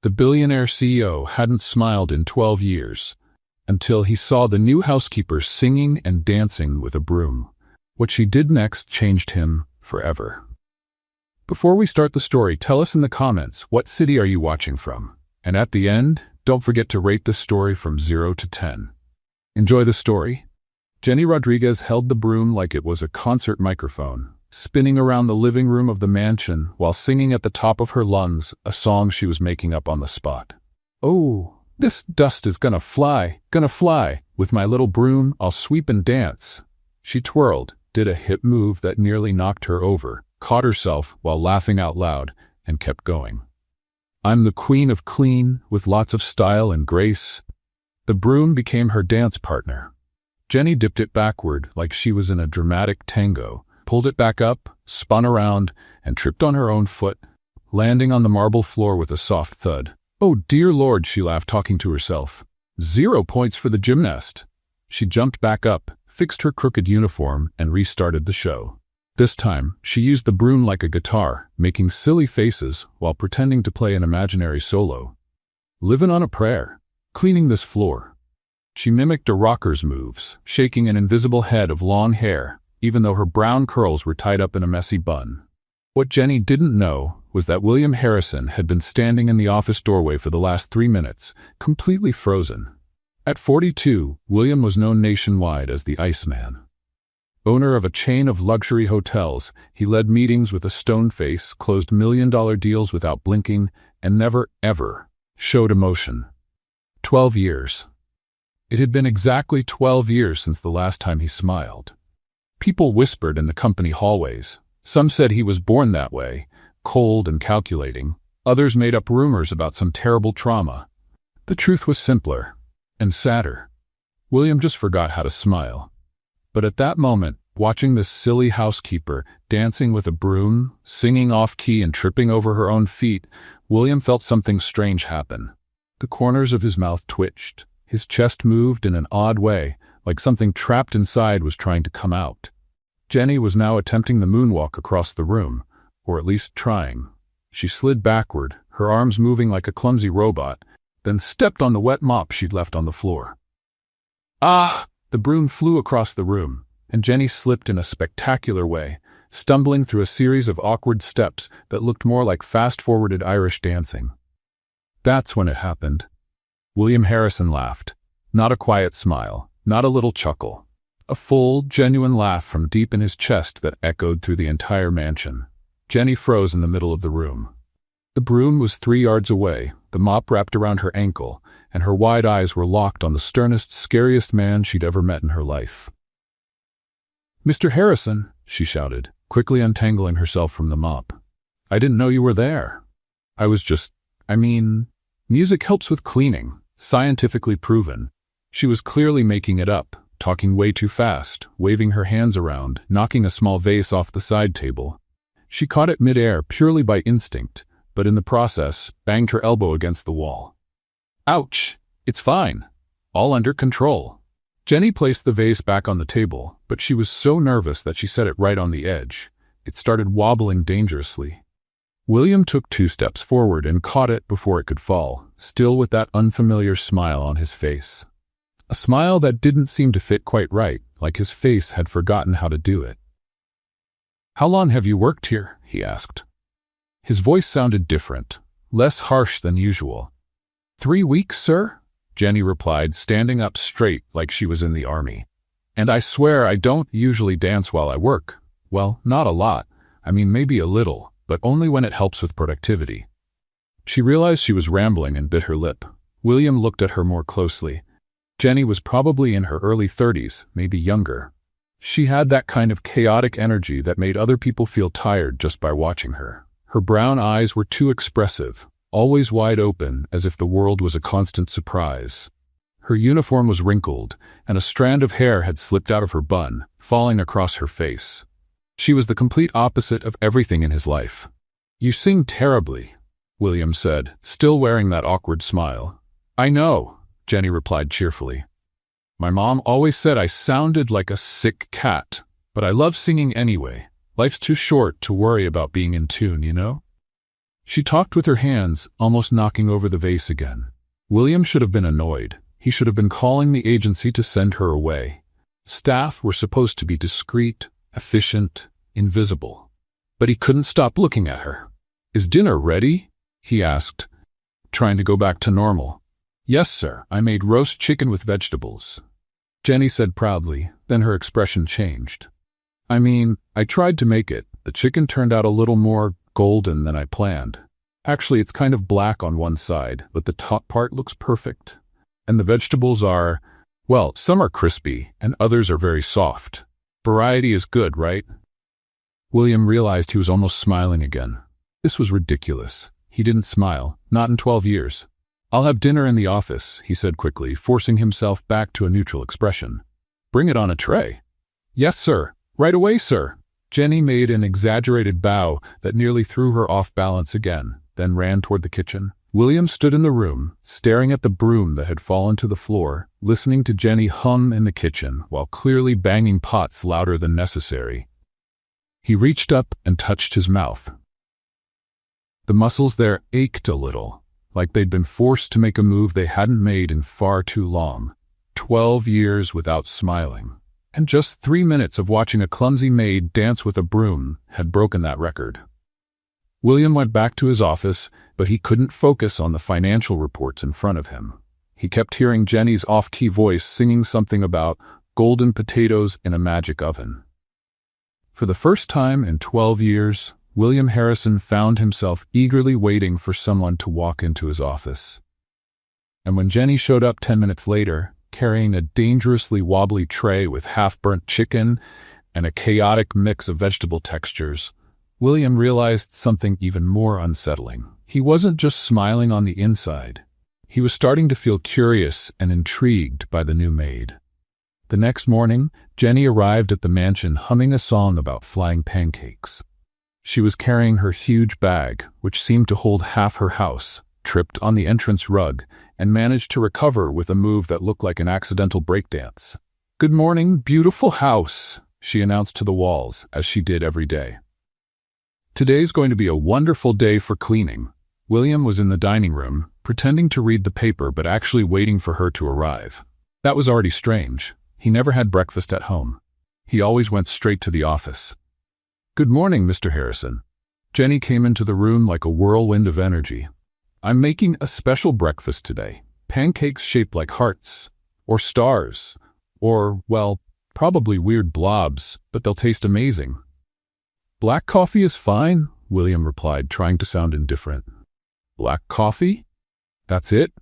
The billionaire CEO hadn't smiled in 12 years, until he saw the new housekeeper singing and dancing with a broom. What she did next changed him forever. Before we start the story, tell us in the comments, what city are you watching from? And at the end, don't forget to rate this story from 0 to 10. Enjoy the story. Jenny Rodriguez held the broom like it was a concert microphone, spinning around the living room of the mansion while singing at the top of her lungs a song she was making up on the spot. "Oh, this dust is gonna fly. With my little broom, I'll sweep and dance." She twirled, did a hip move that nearly knocked her over, caught herself while laughing out loud, and kept going. "I'm the queen of clean, with lots of style and grace." The broom became her dance partner. Jenny dipped it backward like she was in a dramatic tango, pulled it back up, spun around, and tripped on her own foot, landing on the marble floor with a soft thud. "Oh dear Lord," she laughed, talking to herself. 0 points for the gymnast. She jumped back up, fixed her crooked uniform, and restarted the show. This time, she used the broom like a guitar, making silly faces while pretending to play an imaginary solo. "Living on a prayer. Cleaning this floor." She mimicked a rocker's moves, shaking an invisible head of long hair, even though her brown curls were tied up in a messy bun. What Jenny didn't know was that William Harrison had been standing in the office doorway for the last 3 minutes, completely frozen. At 42, William was known nationwide as the Iceman. Owner of a chain of luxury hotels, he led meetings with a stone face, closed million-dollar deals without blinking, and never, ever showed emotion. 12 years. It had been exactly 12 years since the last time he smiled. People whispered in the company hallways. Some said he was born that way, cold and calculating. Others made up rumors about some terrible trauma. The truth was simpler and sadder. William just forgot how to smile. But at that moment, watching this silly housekeeper dancing with a broom, singing off-key and tripping over her own feet, William felt something strange happen. The corners of his mouth twitched. His chest moved in an odd way, like something trapped inside was trying to come out. Jenny was now attempting the moonwalk across the room, or at least trying. She slid backward, her arms moving like a clumsy robot, then stepped on the wet mop she'd left on the floor. Ah! The broom flew across the room, and Jenny slipped in a spectacular way, stumbling through a series of awkward steps that looked more like fast-forwarded Irish dancing. That's when it happened. William Harrison laughed. Not a quiet smile, not a little chuckle. A full, genuine laugh from deep in his chest that echoed through the entire mansion. Jenny froze in the middle of the room. The broom was 3 yards away, the mop wrapped around her ankle, and her wide eyes were locked on the sternest, scariest man she'd ever met in her life. "Mr. Harrison," she shouted, quickly untangling herself from the mop. "I didn't know you were there. Music helps with cleaning, scientifically proven." She was clearly making it up, talking way too fast, waving her hands around, knocking a small vase off the side table. She caught it midair purely by instinct, but in the process, banged her elbow against the wall. "Ouch! It's fine. All under control." Jenny placed the vase back on the table, but she was so nervous that she set it right on the edge. It started wobbling dangerously. William took 2 steps forward and caught it before it could fall, still with that unfamiliar smile on his face. A smile that didn't seem to fit quite right, like his face had forgotten how to do it. "How long have you worked here?" he asked. His voice sounded different, less harsh than usual. 3 weeks, sir," Jenny replied, standing up straight like she was in the army. "And I swear I don't usually dance while I work. Well, not a lot. Maybe a little, but only when it helps with productivity." She realized she was rambling and bit her lip. William looked at her more closely. Jenny was probably in her early 30s, maybe younger. She had that kind of chaotic energy that made other people feel tired just by watching her. Her brown eyes were too expressive, always wide open as if the world was a constant surprise. Her uniform was wrinkled, and a strand of hair had slipped out of her bun, falling across her face. She was the complete opposite of everything in his life. "You sing terribly," William said, still wearing that awkward smile. "I know," Jenny replied cheerfully. "My mom always said I sounded like a sick cat, but I love singing anyway. Life's too short to worry about being in tune, you know?" She talked with her hands, almost knocking over the vase again. William should have been annoyed. He should have been calling the agency to send her away. Staff were supposed to be discreet, efficient, invisible. But he couldn't stop looking at her. "Is dinner ready?" he asked, trying to go back to normal. "Yes, sir. I made roast chicken with vegetables," Jenny said proudly, then her expression changed. I tried to make it. The chicken turned out a little more golden than I planned. Actually, it's kind of black on one side, but the top part looks perfect. And the vegetables are, well, some are crispy and others are very soft. Variety is good, right? William realized he was almost smiling again. This was ridiculous. He didn't smile, not in 12 years. "I'll have dinner in the office," he said quickly, forcing himself back to a neutral expression. "Bring it on a tray." "Yes, sir. Right away, sir." Jenny made an exaggerated bow that nearly threw her off balance again, then ran toward the kitchen. William stood in the room, staring at the broom that had fallen to the floor, listening to Jenny hum in the kitchen while clearly banging pots louder than necessary. He reached up and touched his mouth. The muscles there ached a little, like they'd been forced to make a move they hadn't made in far too long. 12 years without smiling. And just 3 minutes of watching a clumsy maid dance with a broom had broken that record. William went back to his office, but he couldn't focus on the financial reports in front of him. He kept hearing Jenny's off-key voice singing something about golden potatoes in a magic oven. For the first time in 12 years, William Harrison found himself eagerly waiting for someone to walk into his office. And when Jenny showed up 10 minutes later, carrying a dangerously wobbly tray with half-burnt chicken and a chaotic mix of vegetable textures, William realized something even more unsettling. He wasn't just smiling on the inside. He was starting to feel curious and intrigued by the new maid. The next morning, Jenny arrived at the mansion humming a song about flying pancakes. She was carrying her huge bag, which seemed to hold half her house, tripped on the entrance rug, and managed to recover with a move that looked like an accidental breakdance. "Good morning, beautiful house," she announced to the walls, as she did every day. "Today's going to be a wonderful day for cleaning." William was in the dining room, pretending to read the paper but actually waiting for her to arrive. That was already strange. He never had breakfast at home. He always went straight to the office. "Good morning, Mr. Harrison." Jenny came into the room like a whirlwind of energy. "I'm making a special breakfast today. Pancakes shaped like hearts, or stars, or, well, probably weird blobs, but they'll taste amazing." "Black coffee is fine," William replied, trying to sound indifferent. "Black coffee? That's it?"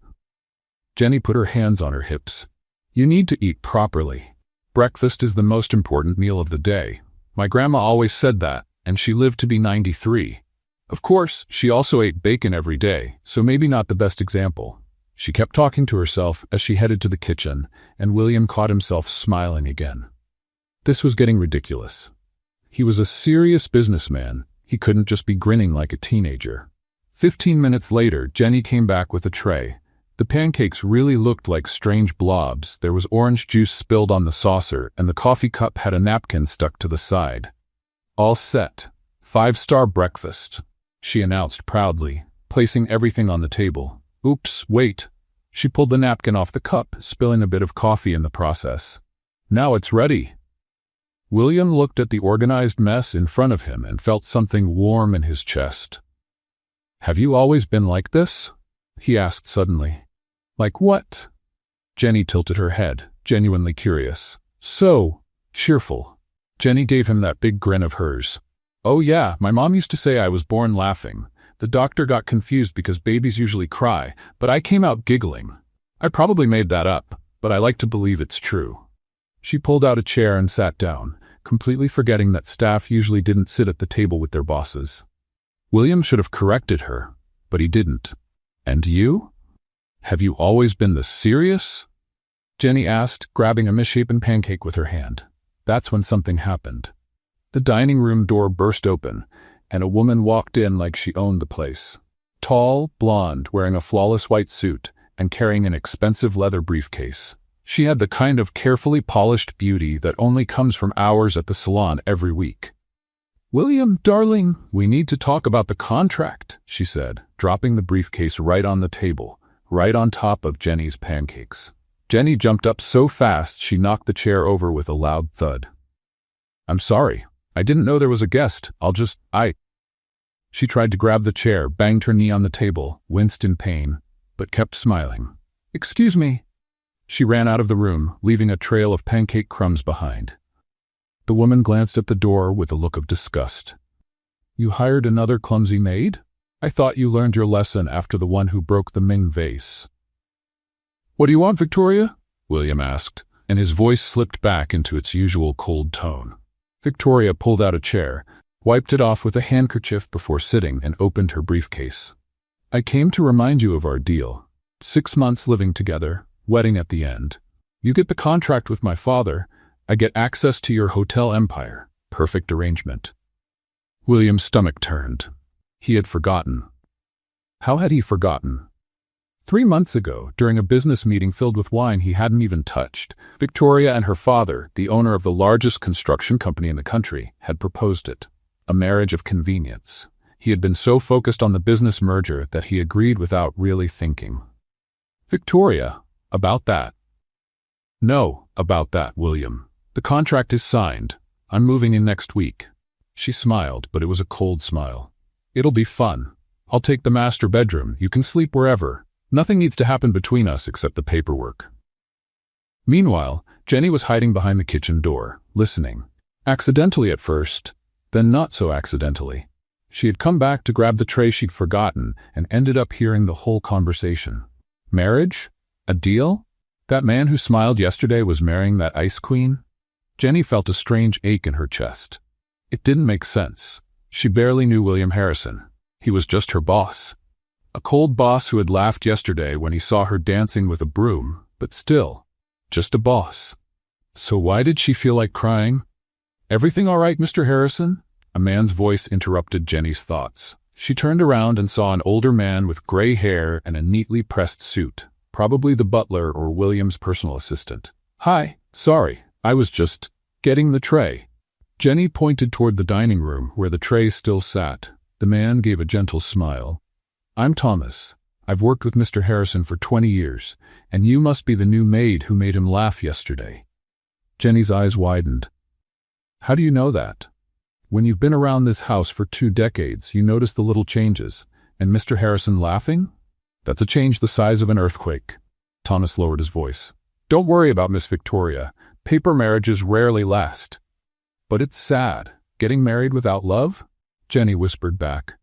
Jenny put her hands on her hips. "You need to eat properly. Breakfast is the most important meal of the day. My grandma always said that, and she lived to be 93. Of course, she also ate bacon every day, so maybe not the best example." She kept talking to herself as she headed to the kitchen, and William caught himself smiling again. This was getting ridiculous. He was a serious businessman. He couldn't just be grinning like a teenager. 15 minutes later, Jenny came back with a tray. The pancakes really looked like strange blobs. There was orange juice spilled on the saucer, and the coffee cup had a napkin stuck to the side. "All set. 5-star breakfast," she announced proudly, placing everything on the table. "Oops, wait." She pulled the napkin off the cup, spilling a bit of coffee in the process. "Now it's ready." William looked at the organized mess in front of him and felt something warm in his chest. "Have you always been like this?" he asked suddenly. "Like what?" Jenny tilted her head, genuinely curious. "So cheerful." Jenny gave him that big grin of hers. "Oh yeah, my mom used to say I was born laughing. The doctor got confused because babies usually cry, but I came out giggling. I probably made that up, but I like to believe it's true." She pulled out a chair and sat down, completely forgetting that staff usually didn't sit at the table with their bosses. William should have corrected her, but he didn't. "And you? Have you always been this serious?" Jenny asked, grabbing a misshapen pancake with her hand. That's when something happened. The dining room door burst open, and a woman walked in like she owned the place. Tall, blonde, wearing a flawless white suit, and carrying an expensive leather briefcase. She had the kind of carefully polished beauty that only comes from hours at the salon every week. "William, darling, we need to talk about the contract," she said, dropping the briefcase right on the table, right on top of Jenny's pancakes. Jenny jumped up so fast she knocked the chair over with a loud thud. "I'm sorry. I didn't know there was a guest. She tried to grab the chair, banged her knee on the table, winced in pain, but kept smiling. "Excuse me." She ran out of the room, leaving a trail of pancake crumbs behind. The woman glanced at the door with a look of disgust. "You hired another clumsy maid? I thought you learned your lesson after the one who broke the Ming vase." "What do you want, Victoria?" William asked, and his voice slipped back into its usual cold tone. Victoria pulled out a chair, wiped it off with a handkerchief before sitting, and opened her briefcase. "I came to remind you of our deal. 6 months living together, wedding at the end. You get the contract with my father, I get access to your hotel empire. Perfect arrangement." William's stomach turned. He had forgotten. How had he forgotten? 3 months ago, during a business meeting filled with wine he hadn't even touched, Victoria and her father, the owner of the largest construction company in the country, had proposed it. A marriage of convenience. He had been so focused on the business merger that he agreed without really thinking. "Victoria, about that." "No, about that, William. The contract is signed. I'm moving in next week." She smiled, but it was a cold smile. "It'll be fun. I'll take the master bedroom. You can sleep wherever. Nothing needs to happen between us except the paperwork." Meanwhile, Jenny was hiding behind the kitchen door, listening. Accidentally at first, then not so accidentally. She had come back to grab the tray she'd forgotten and ended up hearing the whole conversation. Marriage? A deal? That man who smiled yesterday was marrying that ice queen? Jenny felt a strange ache in her chest. It didn't make sense. She barely knew William Harrison. He was just her boss. A cold boss who had laughed yesterday when he saw her dancing with a broom, but still, just a boss. So why did she feel like crying? "Everything all right, Mr. Harrison?" A man's voice interrupted Jenny's thoughts. She turned around and saw an older man with gray hair and a neatly pressed suit, probably the butler or William's personal assistant. "Hi, sorry, I was just getting the tray." Jenny pointed toward the dining room where the tray still sat. The man gave a gentle smile. "I'm Thomas. I've worked with Mr. Harrison for 20 years, and you must be the new maid who made him laugh yesterday." Jenny's eyes widened. "How do you know that?" "When you've been around this house for 2 decades, you notice the little changes. And Mr. Harrison laughing? That's a change the size of an earthquake." Thomas lowered his voice. "Don't worry about Miss Victoria. Paper marriages rarely last." "But it's sad. Getting married without love?" Jenny whispered back.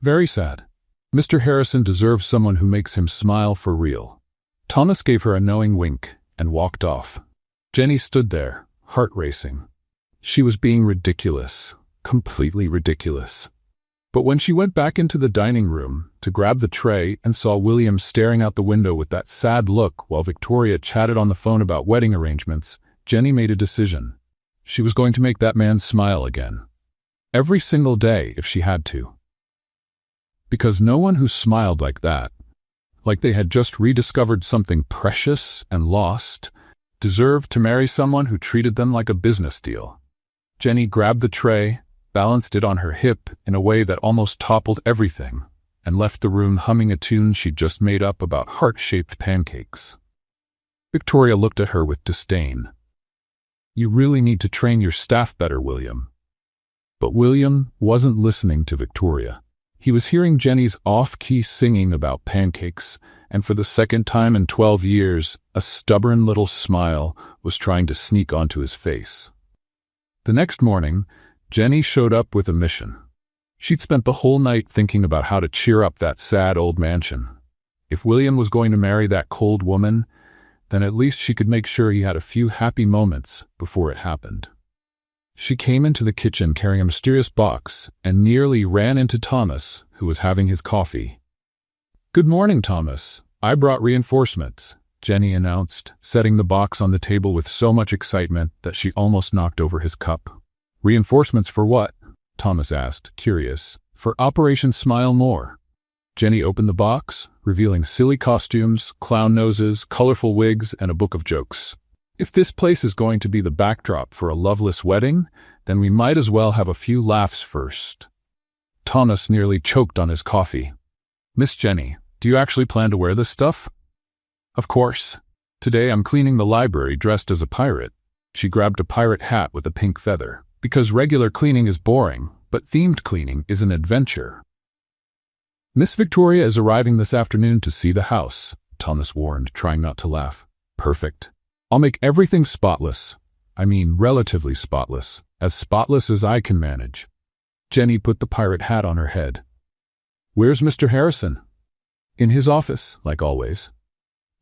"Very sad. Mr. Harrison deserves someone who makes him smile for real." Thomas gave her a knowing wink and walked off. Jenny stood there, heart racing. She was being ridiculous, completely ridiculous. But when she went back into the dining room to grab the tray and saw William staring out the window with that sad look while Victoria chatted on the phone about wedding arrangements, Jenny made a decision. She was going to make that man smile again. Every single day if she had to. Because no one who smiled like that, like they had just rediscovered something precious and lost, deserved to marry someone who treated them like a business deal. Jenny grabbed the tray, balanced it on her hip in a way that almost toppled everything, and left the room humming a tune she'd just made up about heart-shaped pancakes. Victoria looked at her with disdain. "You really need to train your staff better, William." But William wasn't listening to Victoria. He was hearing Jenny's off-key singing about pancakes, and for the second time in 12 years, a stubborn little smile was trying to sneak onto his face. The next morning, Jenny showed up with a mission. She'd spent the whole night thinking about how to cheer up that sad old mansion. If William was going to marry that cold woman, then at least she could make sure he had a few happy moments before it happened. She came into the kitchen carrying a mysterious box and nearly ran into Thomas, who was having his coffee. "Good morning, Thomas. I brought reinforcements," Jenny announced, setting the box on the table with so much excitement that she almost knocked over his cup. "Reinforcements for what?" Thomas asked, curious. "For Operation Smile More." Jenny opened the box, revealing silly costumes, clown noses, colorful wigs, and a book of jokes. If this place is going to be the backdrop for a loveless wedding, then we might as well have a few laughs first. Thomas nearly choked on his coffee. Miss Jenny, do you actually plan to wear this stuff? Of course. Today I'm cleaning the library dressed as a pirate. She grabbed a pirate hat with a pink feather. Because regular cleaning is boring, but themed cleaning is an adventure. Miss Victoria is arriving this afternoon to see the house, Thomas warned, trying not to laugh. Perfect. I'll make everything spotless. I mean, relatively spotless. As spotless as I can manage. Jenny put the pirate hat on her head. Where's Mr. Harrison? In his office, like always.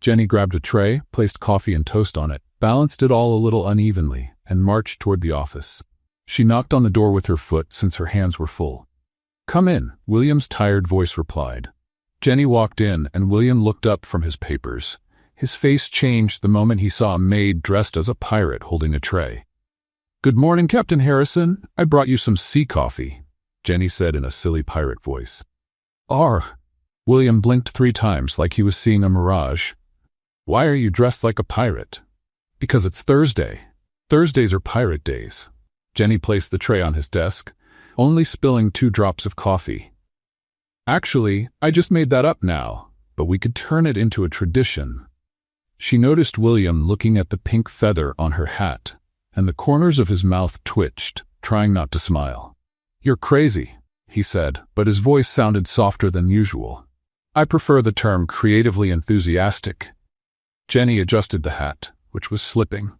Jenny grabbed a tray, placed coffee and toast on it, balanced it all a little unevenly, and marched toward the office. She knocked on the door with her foot since her hands were full. Come in, William's tired voice replied. Jenny walked in, and William looked up from his papers. His face changed the moment he saw a maid dressed as a pirate holding a tray. Good morning, Captain Harrison. I brought you some sea coffee, Jenny said in a silly pirate voice. William blinked 3 times like he was seeing a mirage. Why are you dressed like a pirate? Because it's Thursday. Thursdays are pirate days. Jenny placed the tray on his desk, only spilling 2 drops of coffee. Actually, I just made that up now, but we could turn it into a tradition. She noticed William looking at the pink feather on her hat, and the corners of his mouth twitched, trying not to smile. You're crazy, he said, but his voice sounded softer than usual. I prefer the term creatively enthusiastic. Jenny adjusted the hat, which was slipping.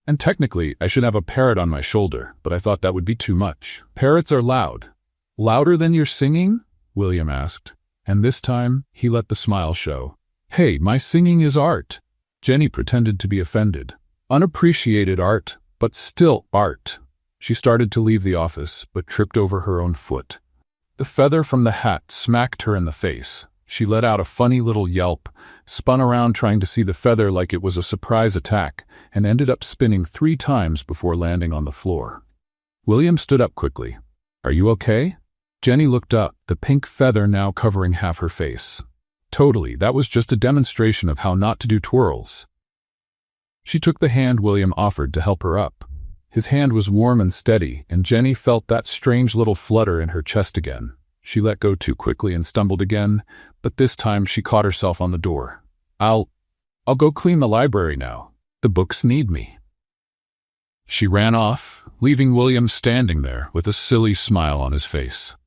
And technically, I should have a parrot on my shoulder, but I thought that would be too much. Parrots are loud. Louder than your singing? William asked, and this time he let the smile show. Hey, my singing is art. Jenny pretended to be offended. Unappreciated art, but still art. She started to leave the office, but tripped over her own foot. The feather from the hat smacked her in the face. She let out a funny little yelp, spun around trying to see the feather like it was a surprise attack, and ended up spinning 3 times before landing on the floor. William stood up quickly. Are you okay? Jenny looked up, the pink feather now covering half her face. Totally, that was just a demonstration of how not to do twirls. She took the hand William offered to help her up. His hand was warm and steady, and Jenny felt that strange little flutter in her chest again. She let go too quickly and stumbled again, but this time she caught herself on the door. I'll go clean the library now. The books need me. She ran off, leaving William standing there with a silly smile on his face.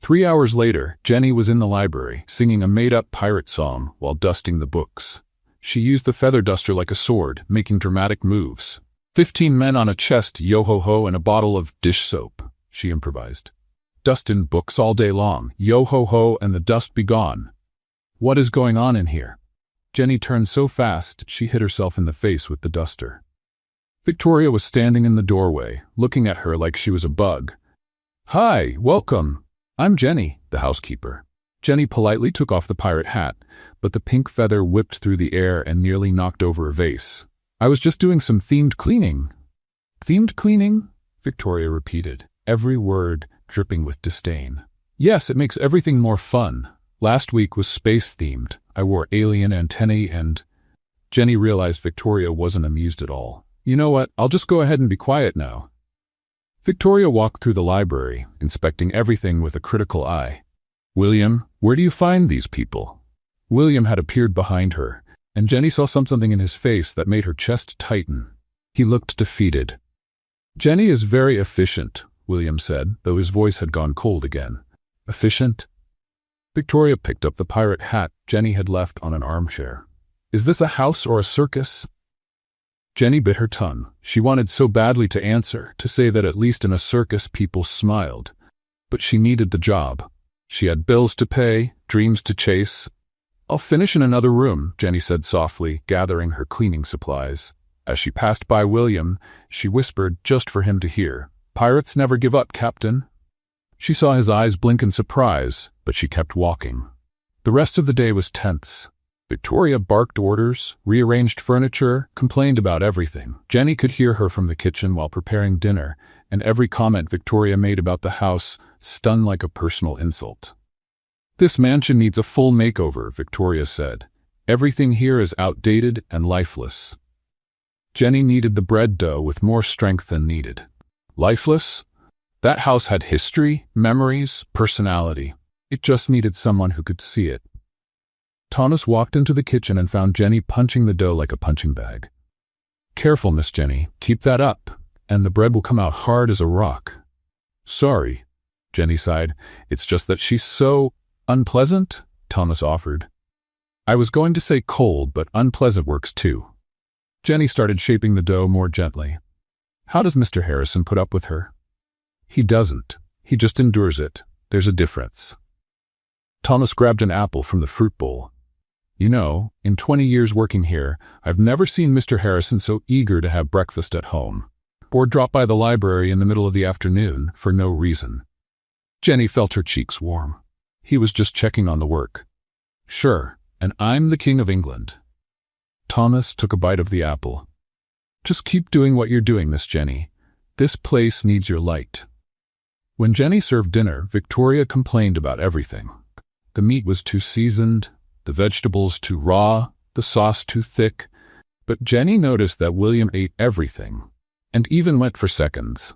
3 hours later, Jenny was in the library, singing a made-up pirate song while dusting the books. She used the feather duster like a sword, making dramatic moves. 15 men on a chest, yo-ho-ho, and a bottle of dish soap, she improvised. Dust in books all day long, yo-ho-ho, and the dust be gone. What is going on in here? Jenny turned so fast, she hit herself in the face with the duster. Victoria was standing in the doorway, looking at her like she was a bug. Hi, welcome. I'm Jenny, the housekeeper. Jenny politely took off the pirate hat, but the pink feather whipped through the air and nearly knocked over a vase. I was just doing some themed cleaning. Themed cleaning? Victoria repeated, every word dripping with disdain. Yes, it makes everything more fun. Last week was space-themed. I wore alien antennae and... Jenny realized Victoria wasn't amused at all. You know what, I'll just go ahead and be quiet now. Victoria walked through the library, inspecting everything with a critical eye. William, where do you find these people? William had appeared behind her, and Jenny saw something in his face that made her chest tighten. He looked defeated. Jenny is very efficient, William said, though his voice had gone cold again. Efficient? Victoria picked up the pirate hat Jenny had left on an armchair. Is this a house or a circus? Jenny bit her tongue. She wanted so badly to answer, to say that at least in a circus people smiled. But she needed the job. She had bills to pay, dreams to chase. I'll finish in another room, Jenny said softly, gathering her cleaning supplies. As she passed by William, she whispered just for him to hear. Pirates never give up, Captain. She saw his eyes blink in surprise, but she kept walking. The rest of the day was tense. Victoria barked orders, rearranged furniture, complained about everything. Jenny could hear her from the kitchen while preparing dinner, and every comment Victoria made about the house stung like a personal insult. This mansion needs a full makeover, Victoria said. Everything here is outdated and lifeless. Jenny kneaded the bread dough with more strength than needed. Lifeless? That house had history, memories, personality. It just needed someone who could see it. Thomas walked into the kitchen and found Jenny punching the dough like a punching bag. "Careful, Miss Jenny. Keep that up, and the bread will come out hard as a rock." "Sorry," Jenny sighed. "It's just that she's so unpleasant," Thomas offered. "I was going to say cold, but unpleasant works too." Jenny started shaping the dough more gently. "How does Mr. Harrison put up with her?" "He doesn't. He just endures it. There's a difference." Thomas grabbed an apple from the fruit bowl. "You know, in 20 years working here, I've never seen Mr. Harrison so eager to have breakfast at home, or drop by the library in the middle of the afternoon for no reason." Jenny felt her cheeks warm. He was just checking on the work. "Sure, and I'm the King of England." Thomas took a bite of the apple. "Just keep doing what you're doing, Miss Jenny. This place needs your light." When Jenny served dinner, Victoria complained about everything. The meat was too seasoned, the vegetables too raw, the sauce too thick, but Jenny noticed that William ate everything, and even went for seconds.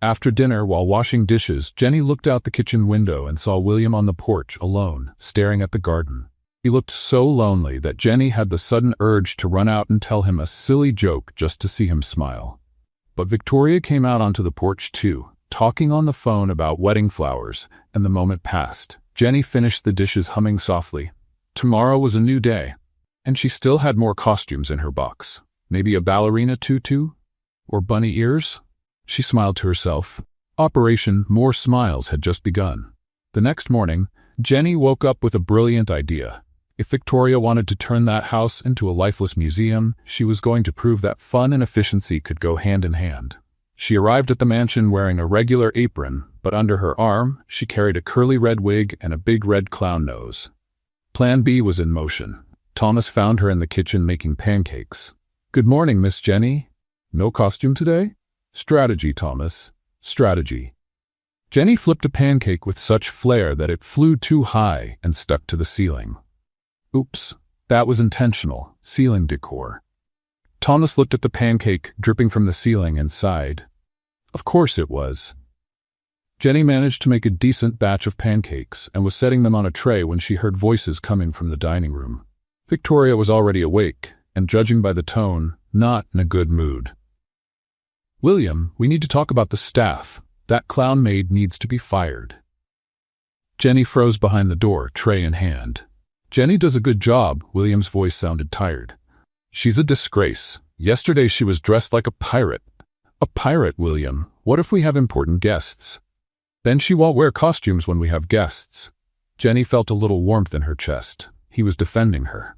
After dinner, while washing dishes, Jenny looked out the kitchen window and saw William on the porch alone, staring at the garden. He looked so lonely that Jenny had the sudden urge to run out and tell him a silly joke just to see him smile. But Victoria came out onto the porch too, talking on the phone about wedding flowers, and the moment passed. Jenny finished the dishes humming softly. Tomorrow was a new day, and she still had more costumes in her box. Maybe a ballerina tutu? Or bunny ears? She smiled to herself. Operation More Smiles had just begun. The next morning, Jenny woke up with a brilliant idea. If Victoria wanted to turn that house into a lifeless museum, she was going to prove that fun and efficiency could go hand in hand. She arrived at the mansion wearing a regular apron, but under her arm, she carried a curly red wig and a big red clown nose. Plan B was in motion. Thomas found her in the kitchen making pancakes. "Good morning, Miss Jenny. No costume today?" "Strategy, Thomas. Strategy." Jenny flipped a pancake with such flair that it flew too high and stuck to the ceiling. "Oops, that was intentional. Ceiling decor." Thomas looked at the pancake dripping from the ceiling and sighed. Of course it was. Jenny managed to make a decent batch of pancakes and was setting them on a tray when she heard voices coming from the dining room. Victoria was already awake, and judging by the tone, not in a good mood. "William, we need to talk about the staff. That clown maid needs to be fired." Jenny froze behind the door, tray in hand. "Jenny does a good job," William's voice sounded tired. "She's a disgrace. Yesterday she was dressed like a pirate." "A pirate, William? What if we have important guests?" "Then she won't wear costumes when we have guests." Jenny felt a little warmth in her chest. He was defending her.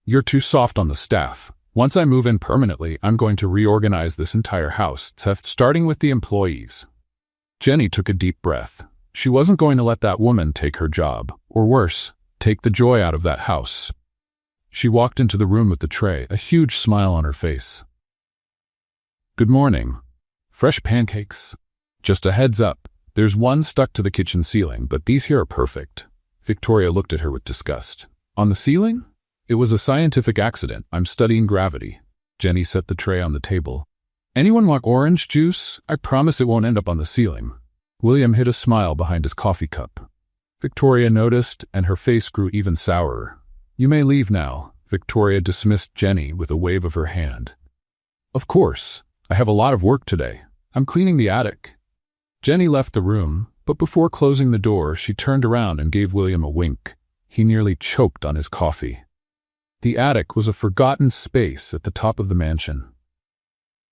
"You're too soft on the staff. Once I move in permanently, I'm going to reorganize this entire house, starting with the employees." Jenny took a deep breath. She wasn't going to let that woman take her job, or worse, take the joy out of that house. She walked into the room with the tray, a huge smile on her face. "Good morning. Fresh pancakes. Just a heads up, there's one stuck to the kitchen ceiling, but these here are perfect." Victoria looked at her with disgust. "On the ceiling? It was a scientific accident. I'm studying gravity." Jenny set the tray on the table. "Anyone want orange juice? I promise it won't end up on the ceiling." William hid a smile behind his coffee cup. Victoria noticed, and her face grew even sourer. "You may leave now." Victoria dismissed Jenny with a wave of her hand. "Of course. I have a lot of work today. I'm cleaning the attic." Jenny left the room, but before closing the door, she turned around and gave William a wink. He nearly choked on his coffee. The attic was a forgotten space at the top of the mansion.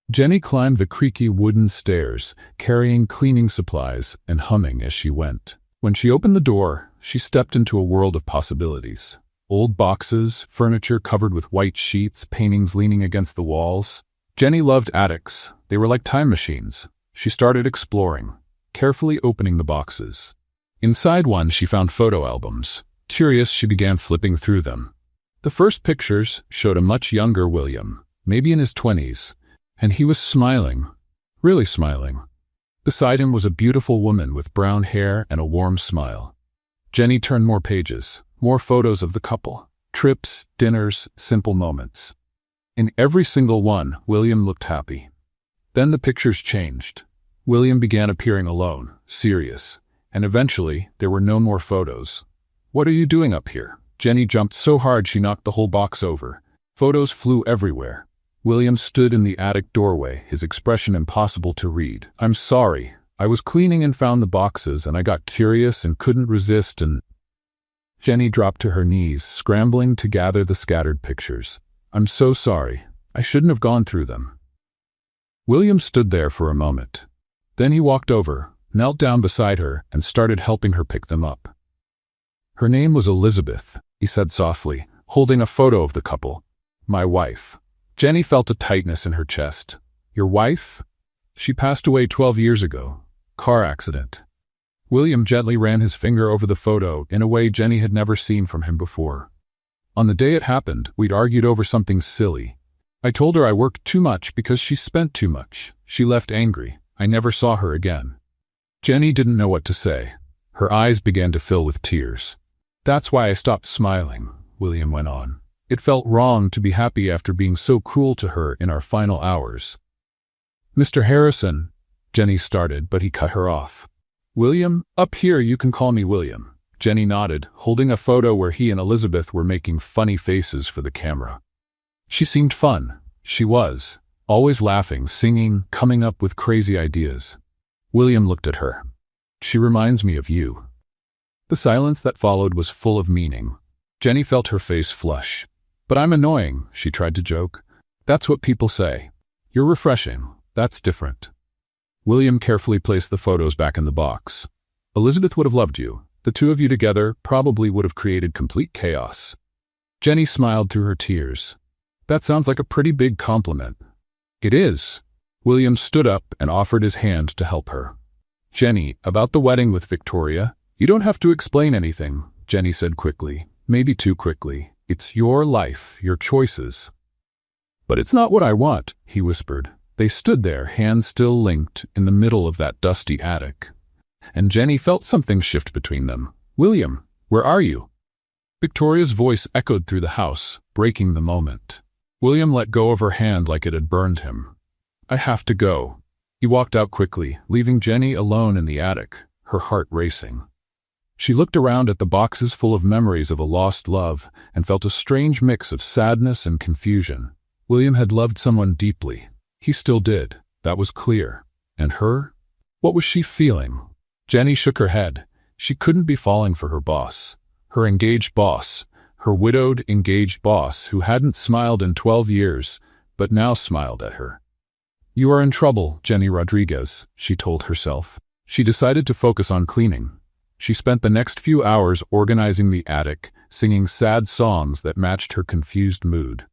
Jenny climbed the creaky wooden stairs, carrying cleaning supplies and humming as she went. When she opened the door, she stepped into a world of possibilities. Old boxes, furniture covered with white sheets, paintings leaning against the walls. Jenny loved attics. They were like time machines. She started exploring, carefully opening the boxes. Inside one, she found photo albums. Curious, she began flipping through them. The first pictures showed a much younger William, maybe in his 20s, and he was smiling, really smiling. Beside him was a beautiful woman with brown hair and a warm smile. Jenny turned more pages, more photos of the couple. Trips, dinners, simple moments. In every single one, William looked happy. Then the pictures changed. William began appearing alone, serious, and eventually there were no more photos. "What are you doing up here?" Jenny jumped so hard she knocked the whole box over. Photos flew everywhere. William stood in the attic doorway, his expression impossible to read. "I'm sorry. I was cleaning and found the boxes, and I got curious and couldn't resist and—" Jenny dropped to her knees, scrambling to gather the scattered pictures. "I'm so sorry. I shouldn't have gone through them." William stood there for a moment. Then he walked over, knelt down beside her, and started helping her pick them up. "Her name was Elizabeth," he said softly, holding a photo of the couple. "My wife." Jenny felt a tightness in her chest. "Your wife?" "She passed away 12 years ago. Car accident." William gently ran his finger over the photo in a way Jenny had never seen from him before. "On the day it happened, we'd argued over something silly. I told her I worked too much because she spent too much. She left angry. I never saw her again." Jenny didn't know what to say. Her eyes began to fill with tears. "That's why I stopped smiling," William went on. "It felt wrong to be happy after being so cruel to her in our final hours." "Mr. Harrison," Jenny started, but he cut her off. "William, up here you can call me William." Jenny nodded, holding a photo where he and Elizabeth were making funny faces for the camera. She seemed fun. She was. Always laughing, singing, coming up with crazy ideas. William looked at her. "She reminds me of you." The silence that followed was full of meaning. Jenny felt her face flush. "But I'm annoying," she tried to joke. "That's what people say. You're refreshing. That's different." William carefully placed the photos back in the box. "Elizabeth would have loved you. The two of you together probably would have created complete chaos." Jenny smiled through her tears. "That sounds like a pretty big compliment." "It is." William stood up and offered his hand to help her. "Jenny, about the wedding with Victoria, you don't have to explain anything," Jenny said quickly, maybe too quickly. "It's your life, your choices." "But it's not what I want," he whispered. They stood there, hands still linked, in the middle of that dusty attic. And Jenny felt something shift between them. "William, where are you?" Victoria's voice echoed through the house, breaking the moment. William let go of her hand like it had burned him. "I have to go." He walked out quickly, leaving Jenny alone in the attic, her heart racing. She looked around at the boxes full of memories of a lost love and felt a strange mix of sadness and confusion. William had loved someone deeply. He still did. That was clear. And her? What was she feeling? Jenny shook her head. She couldn't be falling for her boss. Her engaged boss. Her widowed, engaged boss who hadn't smiled in 12 years, but now smiled at her. "You are in trouble, Jenny Rodriguez," she told herself. She decided to focus on cleaning. She spent the next few hours organizing the attic, singing sad songs that matched her confused mood.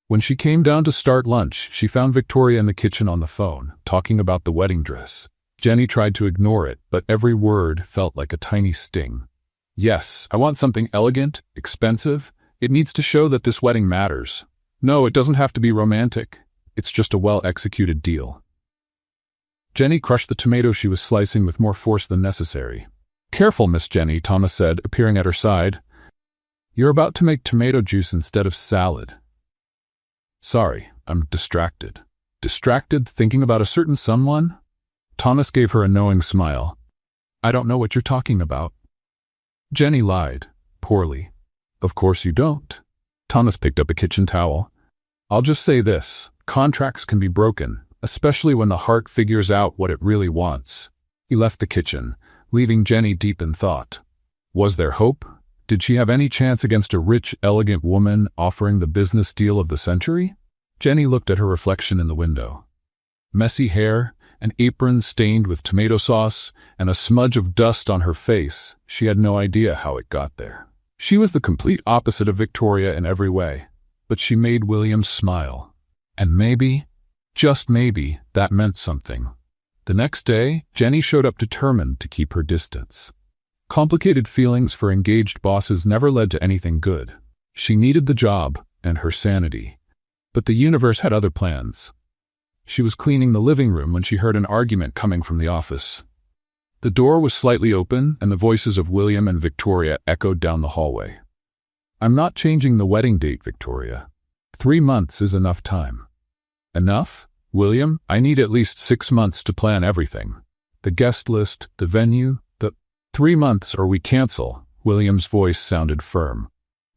When she came down to start lunch, she found Victoria in the kitchen on the phone, talking about the wedding dress. Jenny tried to ignore it, but every word felt like a tiny sting. "Yes, I want something elegant, expensive. It needs to show that this wedding matters. No, it doesn't have to be romantic. It's just a well-executed deal." Jenny crushed the tomato she was slicing with more force than necessary. "Careful, Miss Jenny," Thomas said, appearing at her side. "You're about to make tomato juice instead of salad." "Sorry, I'm distracted." "Distracted thinking about a certain someone?" Thomas gave her a knowing smile. "I don't know what you're talking about." Jenny lied, poorly. "Of course you don't." Thomas picked up a kitchen towel. "I'll just say this. Contracts can be broken, especially when the heart figures out what it really wants." He left the kitchen, leaving Jenny deep in thought. Was there hope? Did she have any chance against a rich, elegant woman offering the business deal of the century? Jenny looked at her reflection in the window. Messy hair, an apron stained with tomato sauce, and a smudge of dust on her face. She had no idea how it got there. She was the complete opposite of Victoria in every way, but she made William smile. And maybe, just maybe, that meant something. The next day, Jenny showed up determined to keep her distance. Complicated feelings for engaged bosses never led to anything good. She needed the job and her sanity. But the universe had other plans. She was cleaning the living room when she heard an argument coming from the office. The door was slightly open, and the voices of William and Victoria echoed down the hallway. "I'm not changing the wedding date, Victoria. 3 months is enough time. Enough? William, I need at least 6 months to plan everything. The guest list, the venue, the 3 months or we cancel. William's voice sounded firm.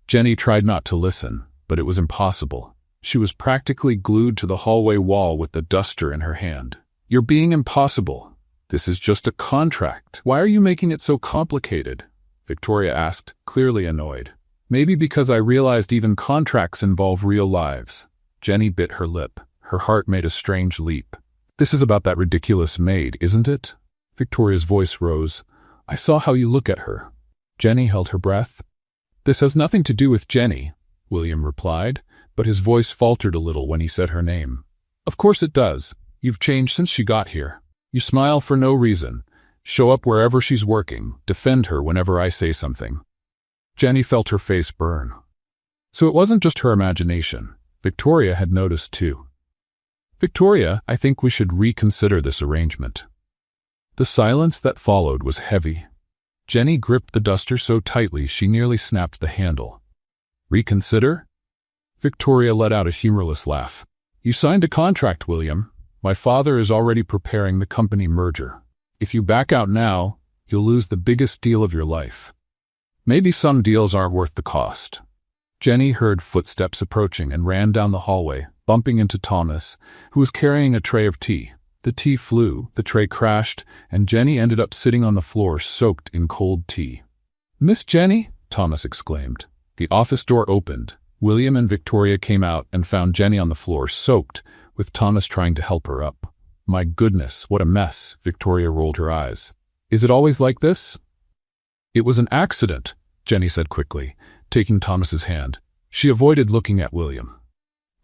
Jenny tried not to listen, but it was impossible. She was practically glued to the hallway wall with the duster in her hand. You're being impossible. This is just a contract. Why are you making it so complicated? Victoria asked, clearly annoyed. Maybe because I realized even contracts involve real lives. Jenny bit her lip. Her heart made a strange leap. This is about that ridiculous maid, isn't it? Victoria's voice rose. I saw how you look at her. Jenny held her breath. This has nothing to do with Jenny, William replied, but his voice faltered a little when he said her name. Of course it does. You've changed since she got here. You smile for no reason. Show up wherever she's working. Defend her whenever I say something. Jenny felt her face burn. So it wasn't just her imagination. Victoria had noticed too. Victoria, I think we should reconsider this arrangement. The silence that followed was heavy. Jenny gripped the duster so tightly she nearly snapped the handle. Reconsider? Victoria let out a humorless laugh. You signed a contract, William. My father is already preparing the company merger. If you back out now, you'll lose the biggest deal of your life. Maybe some deals aren't worth the cost. Jenny heard footsteps approaching and ran down the hallway, bumping into Thomas, who was carrying a tray of tea. The tea flew, the tray crashed, and Jenny ended up sitting on the floor soaked in cold tea. Miss Jenny? Thomas exclaimed. The office door opened. William and Victoria came out and found Jenny on the floor soaked, with Thomas trying to help her up. My goodness, what a mess, Victoria rolled her eyes. Is it always like this? It was an accident, Jenny said quickly, taking Thomas's hand. She avoided looking at William.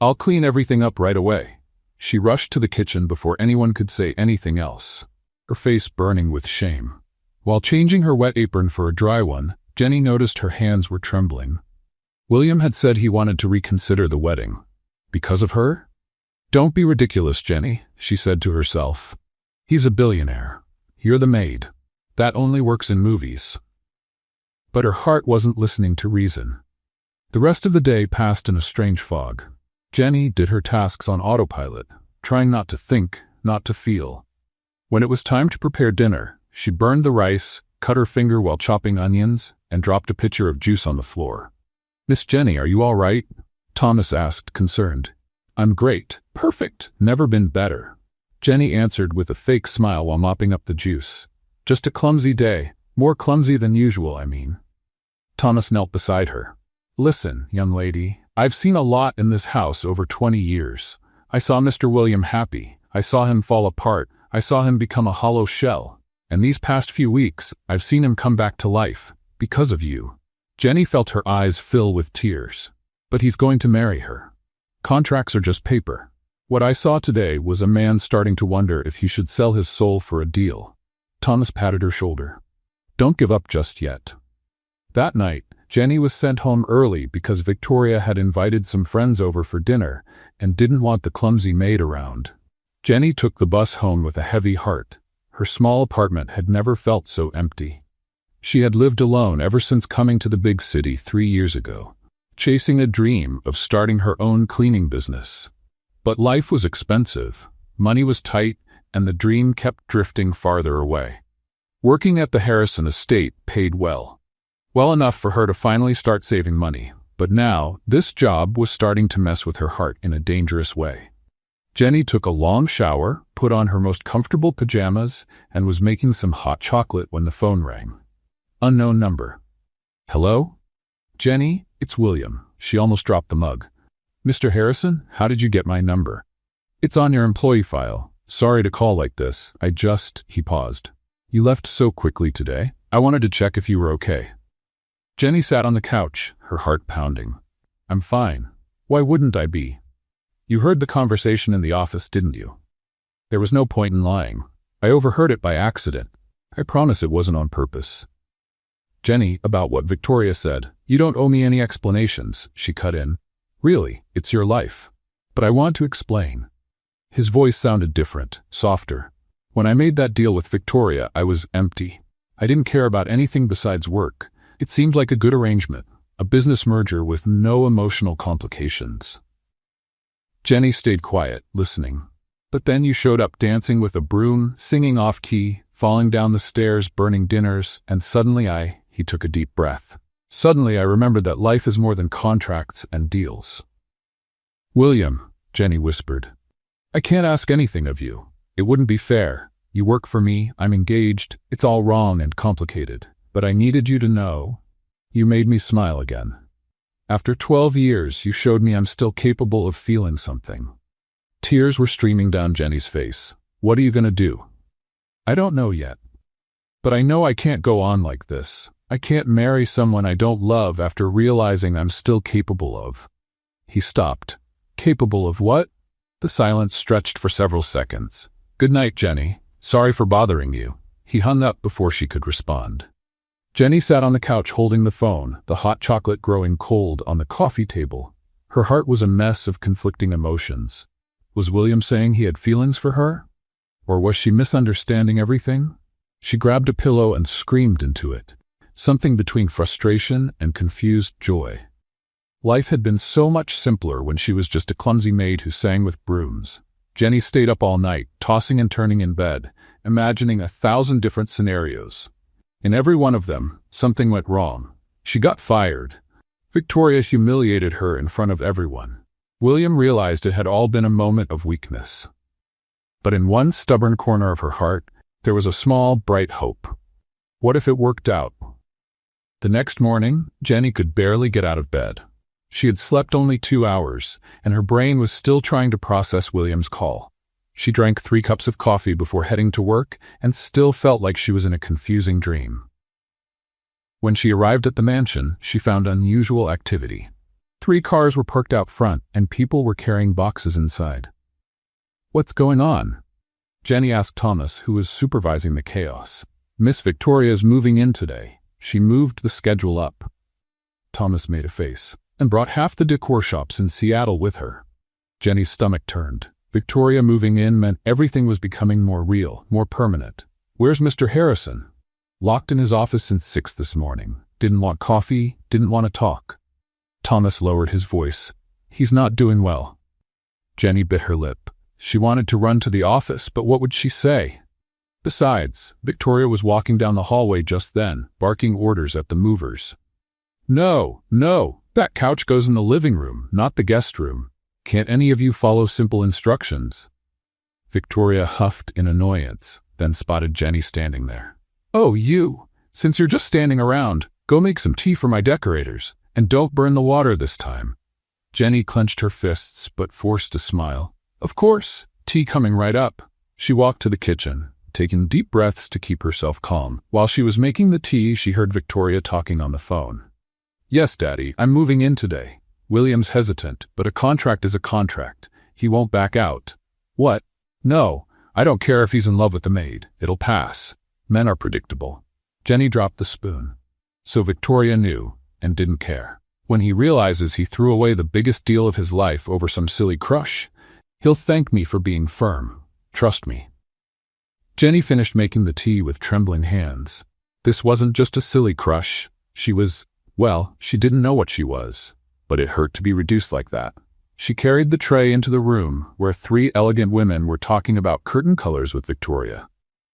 I'll clean everything up right away. She rushed to the kitchen before anyone could say anything else, her face burning with shame. While changing her wet apron for a dry one, Jenny noticed her hands were trembling. William had said he wanted to reconsider the wedding. Because of her? Don't be ridiculous, Jenny, she said to herself. He's a billionaire. You're the maid. That only works in movies. But her heart wasn't listening to reason. The rest of the day passed in a strange fog. Jenny did her tasks on autopilot, trying not to think, not to feel. When it was time to prepare dinner, she burned the rice, cut her finger while chopping onions, and dropped a pitcher of juice on the floor. Miss Jenny, are you all right? Thomas asked, concerned. I'm great. Perfect. Never been better. Jenny answered with a fake smile while mopping up the juice. Just a clumsy day. More clumsy than usual, I mean. Thomas knelt beside her. Listen, young lady, I've seen a lot in this house over 20 years. I saw Mr. William happy. I saw him fall apart. I saw him become a hollow shell. And these past few weeks, I've seen him come back to life. Because of you. Jenny felt her eyes fill with tears. But he's going to marry her. Contracts are just paper. What I saw today was a man starting to wonder if he should sell his soul for a deal. Thomas patted her shoulder. Don't give up just yet. That night, Jenny was sent home early because Victoria had invited some friends over for dinner and didn't want the clumsy maid around. Jenny took the bus home with a heavy heart. Her small apartment had never felt so empty. She had lived alone ever since coming to the big city 3 years ago, chasing a dream of starting her own cleaning business. But life was expensive, money was tight, and the dream kept drifting farther away. Working at the Harrison estate paid well enough for her to finally start saving money, but now this job was starting to mess with her heart in a dangerous way. Jenny took a long shower, put on her most comfortable pajamas, and was making some hot chocolate when the phone rang. Unknown number. Hello? Jenny, it's William. She almost dropped the mug. Mr. Harrison, how did you get my number? It's on your employee file. Sorry to call like this. He paused. You left so quickly today. I wanted to check if you were okay. Jenny sat on the couch, her heart pounding. I'm fine. Why wouldn't I be? You heard the conversation in the office, didn't you? There was no point in lying. I overheard it by accident. I promise it wasn't on purpose. Jenny, about what Victoria said. You don't owe me any explanations, she cut in. Really, it's your life. But I want to explain. His voice sounded different, softer. When I made that deal with Victoria, I was empty. I didn't care about anything besides work. It seemed like a good arrangement, a business merger with no emotional complications. Jenny stayed quiet, listening. But then you showed up dancing with a broom, singing off-key, falling down the stairs, burning dinners, and suddenly he took a deep breath. Suddenly I remembered that life is more than contracts and deals. William, Jenny whispered, I can't ask anything of you. It wouldn't be fair. You work for me, I'm engaged, it's all wrong and complicated. But I needed you to know. You made me smile again. After 12 years, you showed me I'm still capable of feeling something. Tears were streaming down Jenny's face. What are you going to do? I don't know yet. But I know I can't go on like this. I can't marry someone I don't love after realizing I'm still capable of. He stopped. Capable of what? The silence stretched for several seconds. Good night, Jenny. Sorry for bothering you. He hung up before she could respond. Jenny sat on the couch holding the phone, the hot chocolate growing cold on the coffee table. Her heart was a mess of conflicting emotions. Was William saying he had feelings for her? Or was she misunderstanding everything? She grabbed a pillow and screamed into it. Something between frustration and confused joy. Life had been so much simpler when she was just a clumsy maid who sang with brooms. Jenny stayed up all night, tossing and turning in bed, imagining 1,000 different scenarios. In every one of them, something went wrong. She got fired. Victoria humiliated her in front of everyone. William realized it had all been a moment of weakness. But in one stubborn corner of her heart, there was a small, bright hope. What if it worked out? The next morning, Jenny could barely get out of bed. She had slept only 2 hours, and her brain was still trying to process William's call. She drank 3 cups of coffee before heading to work and still felt like she was in a confusing dream. When she arrived at the mansion, she found unusual activity. 3 cars were parked out front, and people were carrying boxes inside. What's going on? Jenny asked Thomas, who was supervising the chaos. Miss Victoria's moving in today. She moved the schedule up. Thomas made a face, and brought half the decor shops in Seattle with her. Jenny's stomach turned. Victoria moving in meant everything was becoming more real, more permanent. Where's Mr. Harrison? Locked in his office since 6 this morning. Didn't want coffee, didn't want to talk. Thomas lowered his voice. He's not doing well. Jenny bit her lip. She wanted to run to the office, but what would she say? Besides, Victoria was walking down the hallway just then, barking orders at the movers. No, that couch goes in the living room, not the guest room. Can't any of you follow simple instructions? Victoria huffed in annoyance, then spotted Jenny standing there. Oh, you! Since you're just standing around, go make some tea for my decorators, and don't burn the water this time. Jenny clenched her fists but forced a smile. Of course, tea coming right up. She walked to the kitchen, taking deep breaths to keep herself calm. While she was making the tea, she heard Victoria talking on the phone. Yes, Daddy, I'm moving in today. William's hesitant, but a contract is a contract. He won't back out. What? No, I don't care if he's in love with the maid. It'll pass. Men are predictable. Jenny dropped the spoon. So Victoria knew, and didn't care. When he realizes he threw away the biggest deal of his life over some silly crush, he'll thank me for being firm. Trust me. Jenny finished making the tea with trembling hands. This wasn't just a silly crush. She was, well, she didn't know what she was. But it hurt to be reduced like that. She carried the tray into the room where 3 elegant women were talking about curtain colors with Victoria.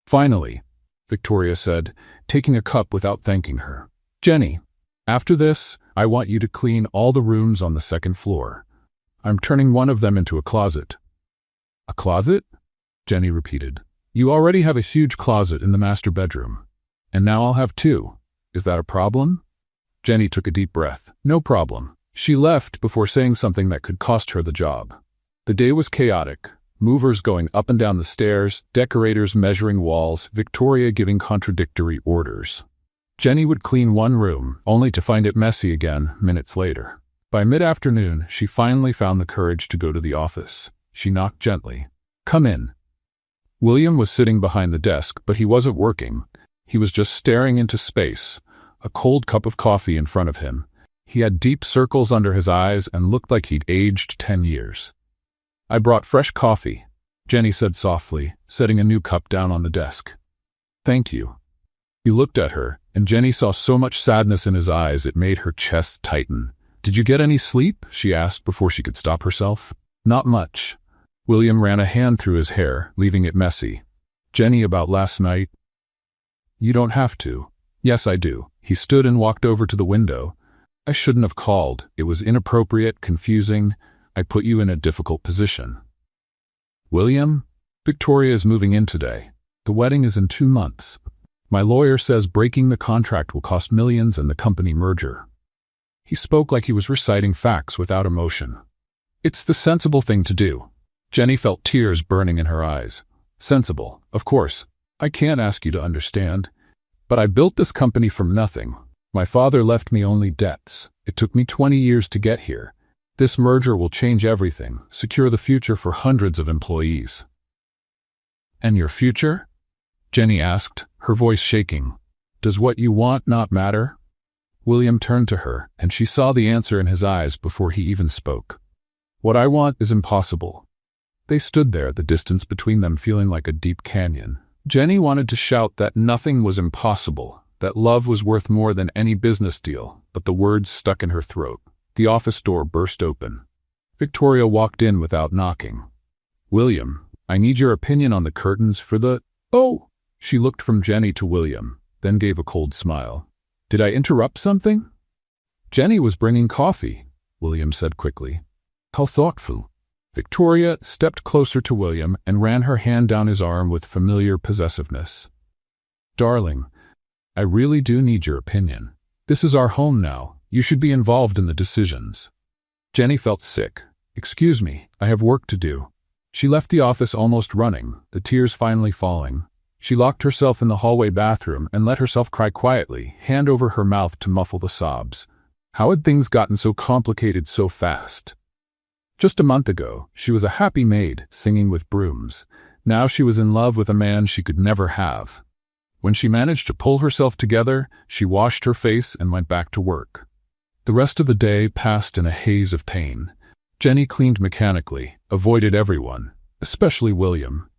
Finally, Victoria said, taking a cup without thanking her. Jenny, after this, I want you to clean all the rooms on the 2nd floor. I'm turning one of them into a closet. A closet? Jenny repeated. You already have a huge closet in the master bedroom. And now I'll have 2. Is that a problem? Jenny took a deep breath. No problem. She left before saying something that could cost her the job. The day was chaotic. Movers going up and down the stairs, decorators measuring walls, Victoria giving contradictory orders. Jenny would clean one room, only to find it messy again minutes later. By mid-afternoon, she finally found the courage to go to the office. She knocked gently. Come in. William was sitting behind the desk, but he wasn't working. He was just staring into space, a cold cup of coffee in front of him. He had deep circles under his eyes and looked like he'd aged 10 years. I brought fresh coffee, Jenny said softly, setting a new cup down on the desk. Thank you. He looked at her, and Jenny saw so much sadness in his eyes it made her chest tighten. Did you get any sleep? She asked before she could stop herself. Not much. William ran a hand through his hair, leaving it messy. Jenny, about last night? You don't have to. Yes, I do. He stood and walked over to the window. I shouldn't have called. It was inappropriate, confusing. I put you in a difficult position. William, Victoria is moving in today. The wedding is in 2 months. My lawyer says breaking the contract will cost millions and the company merger. He spoke like he was reciting facts without emotion. It's the sensible thing to do. Jenny felt tears burning in her eyes. Sensible, of course. I can't ask you to understand. But I built this company from nothing. My father left me only debts. It took me 20 years to get here. This merger will change everything, secure the future for hundreds of employees. And your future? Jenny asked, her voice shaking. Does what you want not matter? William turned to her, and she saw the answer in his eyes before he even spoke. What I want is impossible. They stood there, the distance between them feeling like a deep canyon. Jenny wanted to shout that nothing was impossible, that love was worth more than any business deal, but the words stuck in her throat. The office door burst open. Victoria walked in without knocking. William, I need your opinion on the curtains for the— Oh! She looked from Jenny to William, then gave a cold smile. Did I interrupt something? Jenny was bringing coffee, William said quickly. How thoughtful. Victoria stepped closer to William and ran her hand down his arm with familiar possessiveness. Darling, I really do need your opinion. This is our home now. You should be involved in the decisions. Jenny felt sick. Excuse me, I have work to do. She left the office almost running, the tears finally falling. She locked herself in the hallway bathroom and let herself cry quietly, hand over her mouth to muffle the sobs. How had things gotten so complicated so fast? Just a month ago, she was a happy maid, singing with brooms. Now she was in love with a man she could never have. When she managed to pull herself together, she washed her face and went back to work. The rest of the day passed in a haze of pain. Jenny cleaned mechanically, avoided everyone, especially William.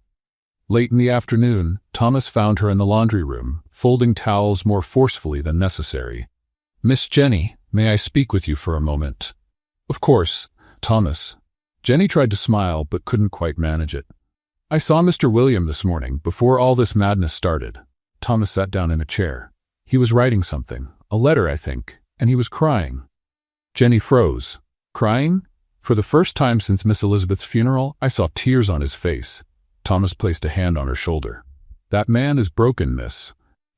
Late in the afternoon, Thomas found her in the laundry room, folding towels more forcefully than necessary. Miss Jenny, may I speak with you for a moment? Of course, Thomas. Jenny tried to smile but couldn't quite manage it. I saw Mr. William this morning, before all this madness started. Thomas sat down in a chair. He was writing something, a letter, I think, and he was crying. Jenny froze. Crying? For the first time since Miss Elizabeth's funeral, I saw tears on his face. Thomas placed a hand on her shoulder. That man is broken, miss.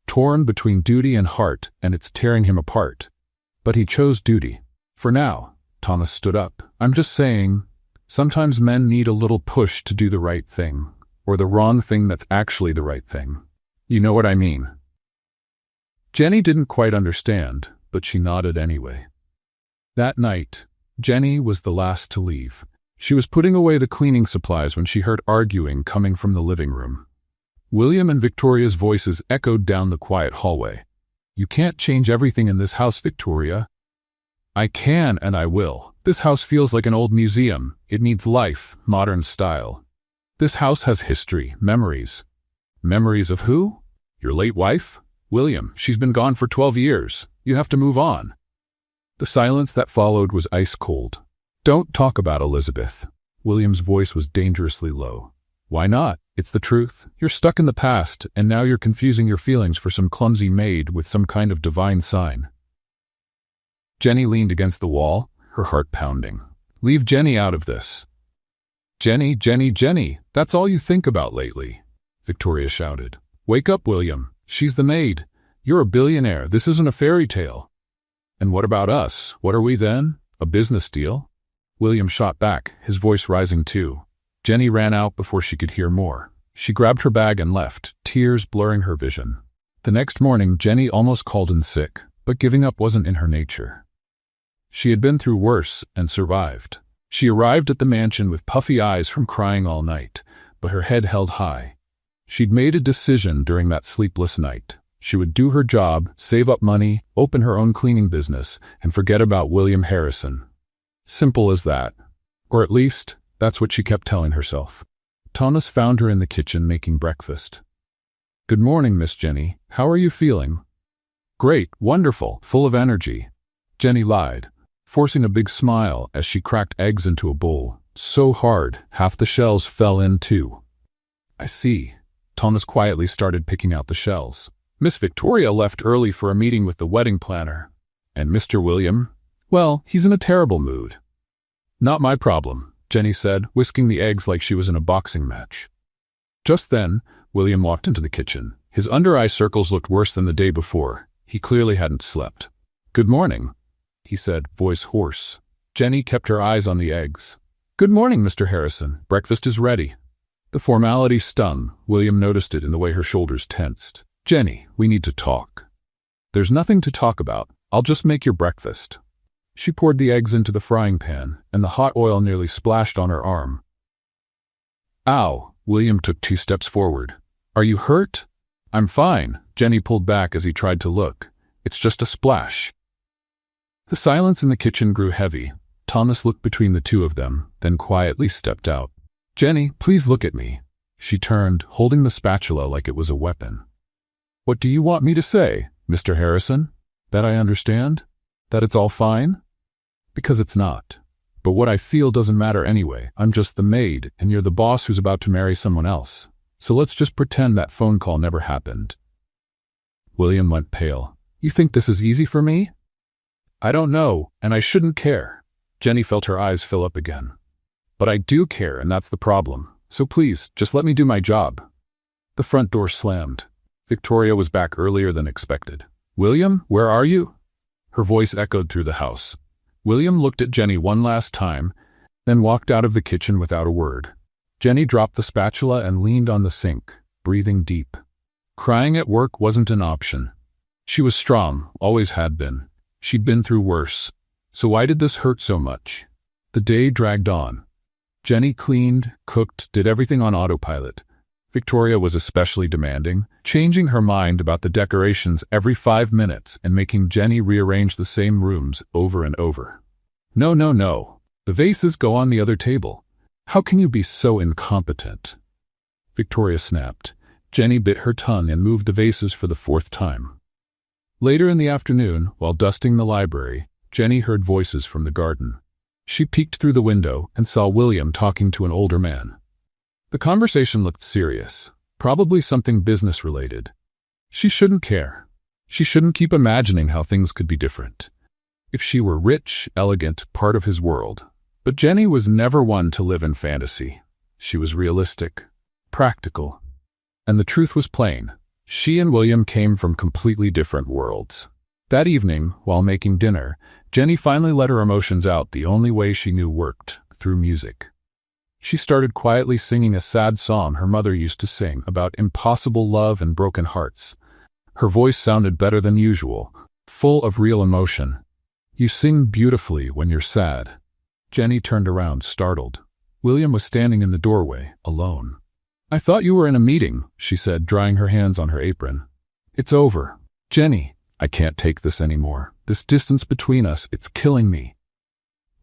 Torn between duty and heart, and it's tearing him apart. But he chose duty. For now. Thomas stood up. I'm just saying, sometimes men need a little push to do the right thing, or the wrong thing that's actually the right thing. You know what I mean. Jenny didn't quite understand, but she nodded anyway. That night, Jenny was the last to leave. She was putting away the cleaning supplies when she heard arguing coming from the living room. William and Victoria's voices echoed down the quiet hallway. You can't change everything in this house, Victoria. I can and I will. This house feels like an old museum. It needs life, modern style. This house has history, memories. Memories of who? Your late wife? William, she's been gone for 12 years. You have to move on. The silence that followed was ice cold. Don't talk about Elizabeth. William's voice was dangerously low. Why not? It's the truth. You're stuck in the past, and now you're confusing your feelings for some clumsy maid with some kind of divine sign. Jenny leaned against the wall, her heart pounding. Leave Jenny out of this. Jenny, Jenny, Jenny, that's all you think about lately, Victoria shouted. Wake up, William. She's the maid. You're a billionaire. This isn't a fairy tale. And what about us? What are we then? A business deal? William shot back, his voice rising too. Jenny ran out before she could hear more. She grabbed her bag and left, tears blurring her vision. The next morning, Jenny almost called in sick, but giving up wasn't in her nature. She had been through worse and survived. She arrived at the mansion with puffy eyes from crying all night, but her head held high. She'd made a decision during that sleepless night. She would do her job, save up money, open her own cleaning business, and forget about William Harrison. Simple as that. Or at least, that's what she kept telling herself. Thomas found her in the kitchen making breakfast. Good morning, Miss Jenny. How are you feeling? Great, wonderful, full of energy. Jenny lied, forcing a big smile as she cracked eggs into a bowl, so hard, half the shells fell in too. I see. Thomas quietly started picking out the shells. Miss Victoria left early for a meeting with the wedding planner. And Mr. William? Well, he's in a terrible mood. Not my problem, Jenny said, whisking the eggs like she was in a boxing match. Just then, William walked into the kitchen. His under-eye circles looked worse than the day before. He clearly hadn't slept. Good morning, he said, voice hoarse. Jenny kept her eyes on the eggs. Good morning, Mr. Harrison. Breakfast is ready. The formality stung. William noticed it in the way her shoulders tensed. Jenny, we need to talk. There's nothing to talk about. I'll just make your breakfast. She poured the eggs into the frying pan, and the hot oil nearly splashed on her arm. Ow! William took 2 steps forward. Are you hurt? I'm fine. Jenny pulled back as he tried to look. It's just a splash. The silence in the kitchen grew heavy. Thomas looked between the two of them, then quietly stepped out. Jenny, please look at me. She turned, holding the spatula like it was a weapon. What do you want me to say, Mr. Harrison? That I understand? That it's all fine? Because it's not. But what I feel doesn't matter anyway. I'm just the maid, and you're the boss who's about to marry someone else. So let's just pretend that phone call never happened. William went pale. You think this is easy for me? I don't know, and I shouldn't care. Jenny felt her eyes fill up again. But I do care, and that's the problem. So please, just let me do my job. The front door slammed. Victoria was back earlier than expected. William, where are you? Her voice echoed through the house. William looked at Jenny one last time, then walked out of the kitchen without a word. Jenny dropped the spatula and leaned on the sink, breathing deep. Crying at work wasn't an option. She was strong, always had been. She'd been through worse. So why did this hurt so much? The day dragged on. Jenny cleaned, cooked, did everything on autopilot. Victoria was especially demanding, changing her mind about the decorations every 5 minutes and making Jenny rearrange the same rooms over and over. No, no, no. The vases go on the other table. How can you be so incompetent? Victoria snapped. Jenny bit her tongue and moved the vases for the 4th time. Later in the afternoon, while dusting the library, Jenny heard voices from the garden. She peeked through the window and saw William talking to an older man. The conversation looked serious, probably something business-related. She shouldn't care. She shouldn't keep imagining how things could be different. If she were rich, elegant, part of his world. But Jenny was never one to live in fantasy. She was realistic, practical. And the truth was plain. She and William came from completely different worlds. That evening, while making dinner, Jenny finally let her emotions out the only way she knew worked, through music. She started quietly singing a sad song her mother used to sing about impossible love and broken hearts. Her voice sounded better than usual, full of real emotion. You sing beautifully when you're sad. Jenny turned around, startled. William was standing in the doorway, alone. I thought you were in a meeting, she said, drying her hands on her apron. It's over. Jenny, I can't take this anymore. This distance between us, it's killing me.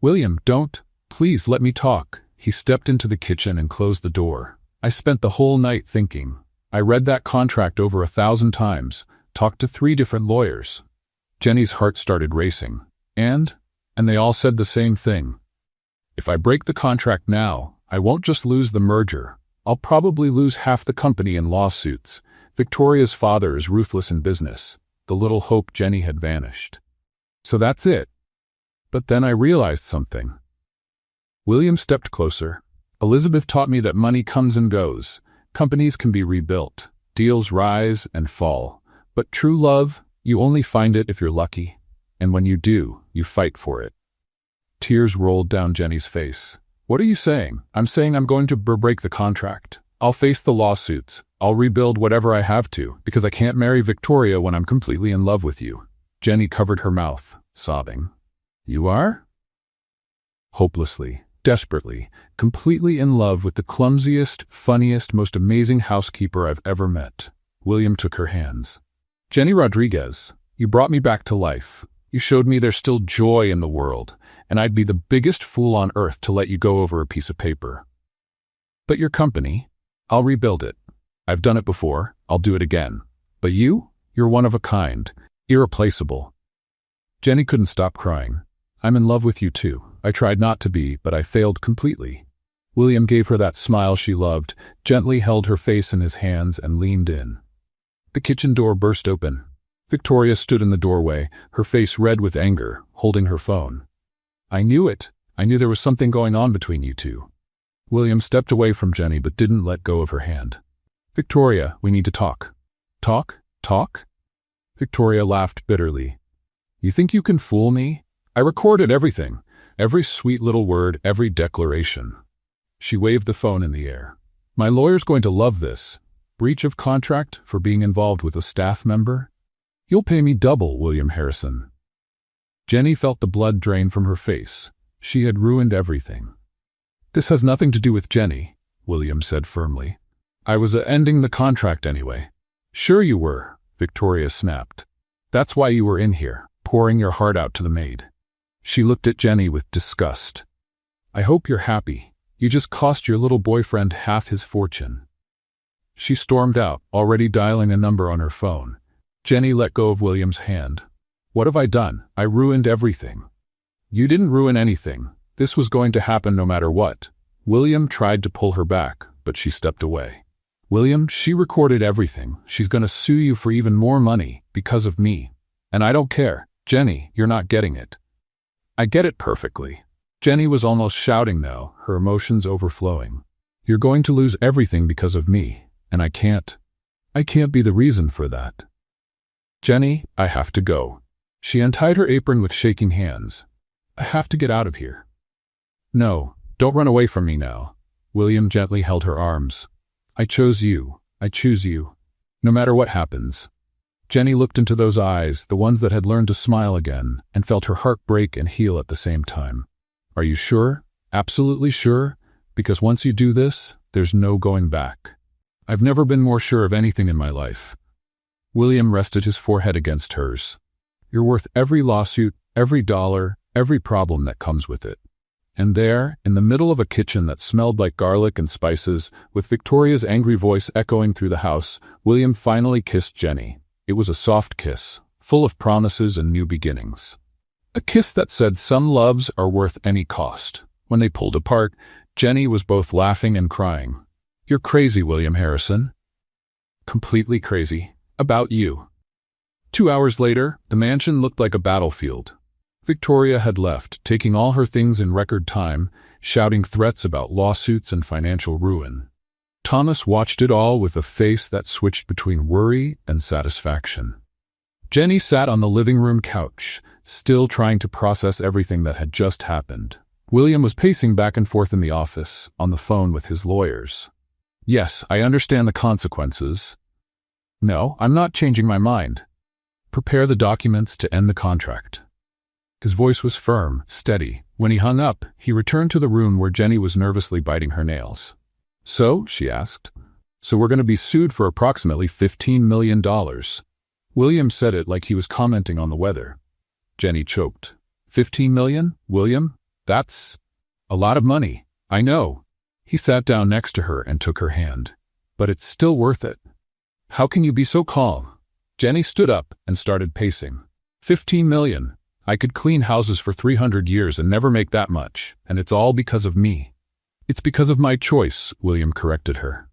William, don't. Please let me talk. He stepped into the kitchen and closed the door. I spent the whole night thinking. I read that contract over 1,000 times, talked to 3 different lawyers. Jenny's heart started racing. And they all said the same thing. If I break the contract now, I won't just lose the merger. I'll probably lose half the company in lawsuits. Victoria's father is ruthless in business. The little hope Jenny had vanished. So that's it. But then I realized something. William stepped closer. Elizabeth taught me that money comes and goes. Companies can be rebuilt. Deals rise and fall. But true love, you only find it if you're lucky. And when you do, you fight for it. Tears rolled down Jenny's face. What are you saying? I'm saying I'm going to break the contract. I'll face the lawsuits. I'll rebuild whatever I have to, because I can't marry Victoria when I'm completely in love with you. Jenny covered her mouth, sobbing. You are? Hopelessly. Desperately, completely in love with the clumsiest, funniest, most amazing housekeeper I've ever met. William took her hands. Jenny Rodriguez, you brought me back to life. You showed me there's still joy in the world, and I'd be the biggest fool on earth to let you go over a piece of paper. But your company, I'll rebuild it. I've done it before, I'll do it again. But you're one of a kind, irreplaceable. Jenny couldn't stop crying. I'm in love with you too. I tried not to be, but I failed completely. William gave her that smile she loved, gently held her face in his hands and leaned in. The kitchen door burst open. Victoria stood in the doorway, her face red with anger, holding her phone. "I knew it. I knew there was something going on between you two." William stepped away from Jenny but didn't let go of her hand. "Victoria, we need to talk." "Talk? Talk?" Victoria laughed bitterly. "You think you can fool me? I recorded everything. Every sweet little word, every declaration." She waved the phone in the air. "My lawyer's going to love this. Breach of contract for being involved with a staff member? You'll pay me double, William Harrison." Jenny felt the blood drain from her face. She had ruined everything. "This has nothing to do with Jenny," William said firmly. "I was ending the contract anyway." "Sure you were," Victoria snapped. "That's why you were in here, pouring your heart out to the maid." She looked at Jenny with disgust. "I hope you're happy. You just cost your little boyfriend half his fortune." She stormed out, already dialing a number on her phone. Jenny let go of William's hand. "What have I done? I ruined everything." "You didn't ruin anything. This was going to happen no matter what." William tried to pull her back, but she stepped away. "William, she recorded everything. She's going to sue you for even more money, because of me. And I don't care. Jenny, you're not getting it." "I get it perfectly." Jenny was almost shouting now, her emotions overflowing. "You're going to lose everything because of me, and I can't be the reason for that." "Jenny, I have to go." She untied her apron with shaking hands. "I have to get out of here." "No, don't run away from me now." William gently held her arms. "I chose you. I choose you. No matter what happens." Jenny looked into those eyes, the ones that had learned to smile again, and felt her heart break and heal at the same time. "Are you sure? Absolutely sure? Because once you do this, there's no going back." "I've never been more sure of anything in my life." William rested his forehead against hers. "You're worth every lawsuit, every dollar, every problem that comes with it." And there, in the middle of a kitchen that smelled like garlic and spices, with Victoria's angry voice echoing through the house, William finally kissed Jenny. It was a soft kiss, full of promises and new beginnings. A kiss that said some loves are worth any cost. When they pulled apart, Jenny was both laughing and crying. "You're crazy, William Harrison." "Completely crazy. About you." 2 hours later, the mansion looked like a battlefield. Victoria had left, taking all her things in record time, shouting threats about lawsuits and financial ruin. Thomas watched it all with a face that switched between worry and satisfaction. Jenny sat on the living room couch, still trying to process everything that had just happened. William was pacing back and forth in the office, on the phone with his lawyers. "Yes, I understand the consequences." "No, I'm not changing my mind." "Prepare the documents to end the contract." His voice was firm, steady. When he hung up, he returned to the room where Jenny was nervously biting her nails. "So?" she asked. "So we're going to be sued for approximately $15 million. William said it like he was commenting on the weather. Jenny choked. $15 million, William? That's a lot of money." "I know." He sat down next to her and took her hand. "But it's still worth it." "How can you be so calm?" Jenny stood up and started pacing. $15 million. I could clean houses for 300 years and never make that much, and it's all because of me. "It's because of my choice," William corrected her.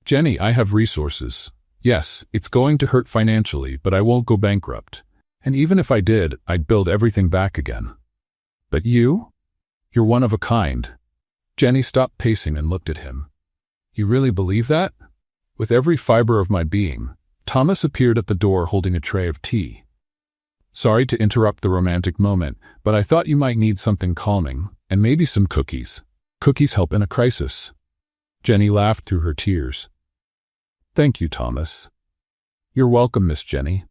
"Jenny, I have resources. Yes, it's going to hurt financially, but I won't go bankrupt. And even if I did, I'd build everything back again." "But you? You're one of a kind." Jenny stopped pacing and looked at him. "You really believe that?" "With every fiber of my being." Thomas appeared at the door holding a tray of tea. "Sorry to interrupt the romantic moment, but I thought you might need something calming, and maybe some cookies. Cookies help in a crisis." Jenny laughed through her tears. "Thank you, Thomas." "You're welcome, Miss Jenny.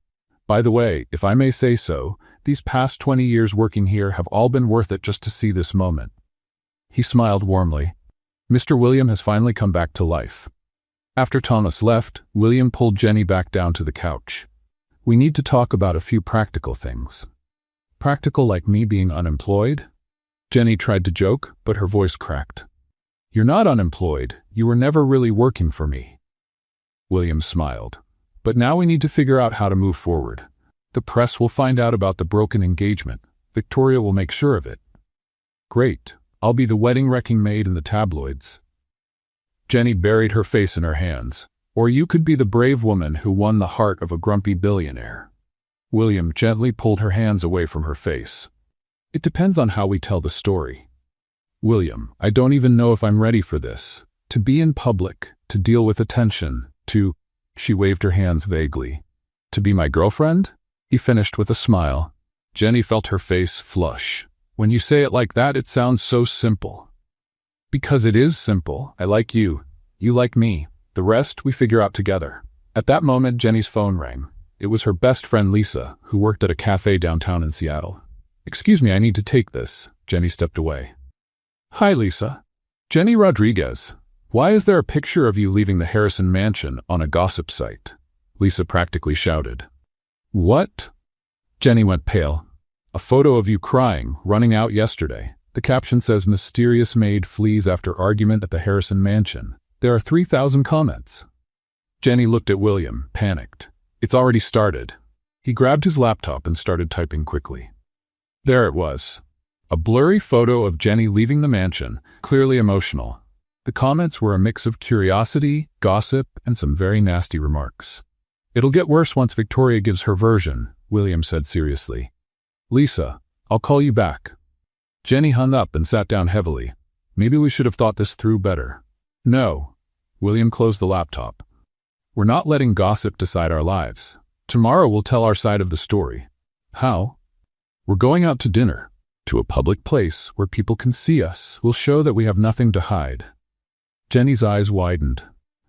By the way, if I may say so, these past 20 years working here have all been worth it just to see this moment." He smiled warmly. Mr. William has finally come back to life. After Thomas left, William pulled Jenny back down to the couch. "We need to talk about a few practical things." "Practical like me being unemployed?" Jenny tried to joke, but her voice cracked. "You're not unemployed. You were never really working for me." William smiled. "But now we need to figure out how to move forward. The press will find out about the broken engagement. Victoria will make sure of it." "Great. I'll be the wedding-wrecking maid in the tabloids." Jenny buried her face in her hands. "Or you could be the brave woman who won the heart of a grumpy billionaire." William gently pulled her hands away from her face. "It depends on how we tell the story." "William, I don't even know if I'm ready for this. To be in public, to deal with attention, to—" She waved her hands vaguely. "To be my girlfriend?" He finished with a smile. Jenny felt her face flush. "When you say it like that, it sounds so simple." "Because it is simple. I like you. You like me. The rest we figure out together." At that moment, Jenny's phone rang. It was her best friend Lisa, who worked at a cafe downtown in Seattle. "Excuse me, I need to take this." Jenny stepped away. "Hi, Lisa. Jenny Rodriguez. Why is there a picture of you leaving the Harrison mansion on a gossip site?" Lisa practically shouted. "What?" Jenny went pale. "A photo of you crying, running out yesterday. The caption says mysterious maid flees after argument at the Harrison mansion. There are 3,000 comments." Jenny looked at William, panicked. "It's already started." He grabbed his laptop and started typing quickly. There it was. A blurry photo of Jenny leaving the mansion, clearly emotional. The comments were a mix of curiosity, gossip, and some very nasty remarks. "It'll get worse once Victoria gives her version," William said seriously. "Lisa, I'll call you back." Jenny hung up and sat down heavily. "Maybe we should have thought this through better." "No." William closed the laptop. "We're not letting gossip decide our lives. Tomorrow we'll tell our side of the story." "How?" "We're going out to dinner. To a public place where people can see us. We'll show that we have nothing to hide." Jenny's eyes widened.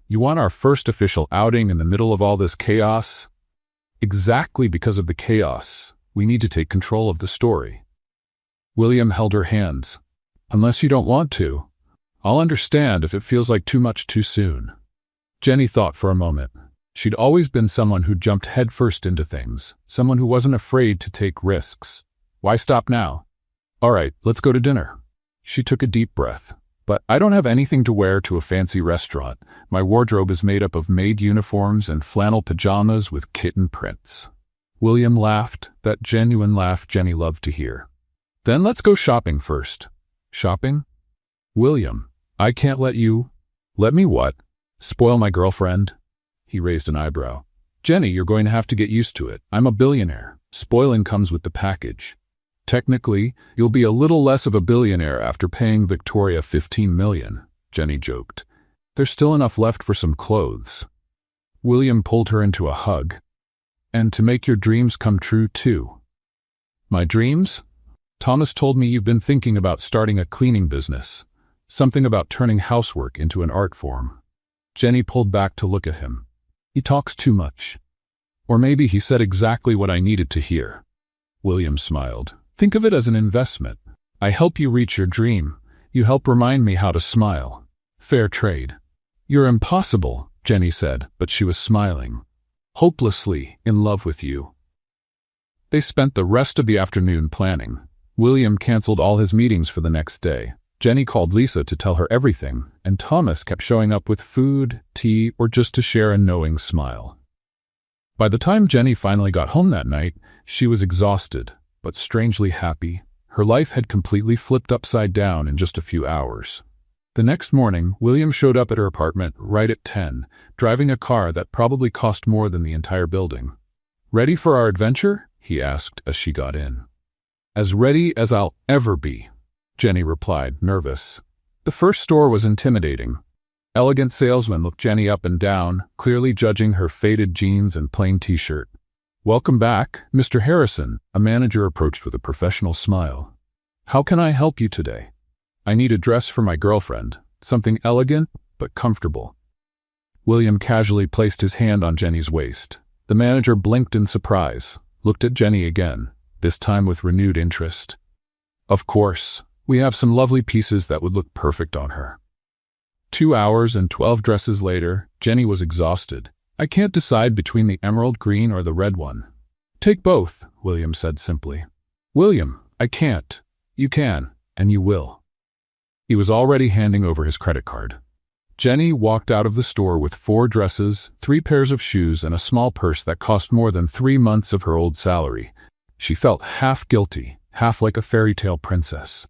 "You want our first official outing in the middle of all this chaos?" "Exactly because of the chaos. We need to take control of the story." William held her hands. "Unless you don't want to. I'll understand if it feels like too much too soon." Jenny thought for a moment. She'd always been someone who jumped headfirst into things, someone who wasn't afraid to take risks. Why stop now? "All right, let's go to dinner." She took a deep breath. "But I don't have anything to wear to a fancy restaurant. My wardrobe is made up of MAID uniforms and flannel pajamas with kitten prints." William laughed, that genuine laugh Jenny loved to hear. "Then let's go shopping first." "Shopping?" "William, I can't let you—" "Let me what? Spoil my girlfriend?" He raised an eyebrow. "Jenny, you're going to have to get used to it. I'm a billionaire. Spoiling comes with the package." "Technically, you'll be a little less of a billionaire after paying Victoria $15 million, Jenny joked. "There's still enough left for some clothes." William pulled her into a hug. "And to make your dreams come true, too." "My dreams?" "Thomas told me you've been thinking about starting a cleaning business. Something about turning housework into an art form." Jenny pulled back to look at him. "He talks too much. Or maybe he said exactly what I needed to hear." William smiled. "Think of it as an investment. I help you reach your dream. You help remind me how to smile. Fair trade." "You're impossible," Jenny said, but she was smiling. "Hopelessly in love with you." They spent the rest of the afternoon planning. William canceled all his meetings for the next day. Jenny called Lisa to tell her everything, and Thomas kept showing up with food, tea, or just to share a knowing smile. By the time Jenny finally got home that night, she was exhausted, but strangely happy. Her life had completely flipped upside down in just a few hours. The next morning, William showed up at her apartment right at 10, driving a car that probably cost more than the entire building. "Ready for our adventure?" he asked as she got in. "As ready as I'll ever be," Jenny replied, nervous. The first store was intimidating. Elegant salesmen looked Jenny up and down, clearly judging her faded jeans and plain t-shirt. "Welcome back, Mr. Harrison," a manager approached with a professional smile. "How can I help you today?" "I need a dress for my girlfriend, something elegant but comfortable." William casually placed his hand on Jenny's waist. The manager blinked in surprise, looked at Jenny again, this time with renewed interest. "Of course, we have some lovely pieces that would look perfect on her." 2 hours and 12 dresses later, Jenny was exhausted. "I can't decide between the emerald green or the red one." "Take both," William said simply. "William, I can't. You can, and you will." He was already handing over his credit card. Jenny walked out of the store with 4 dresses, 3 pairs of shoes, and a small purse that cost more than 3 months of her old salary. She felt half guilty, half like a fairy tale princess.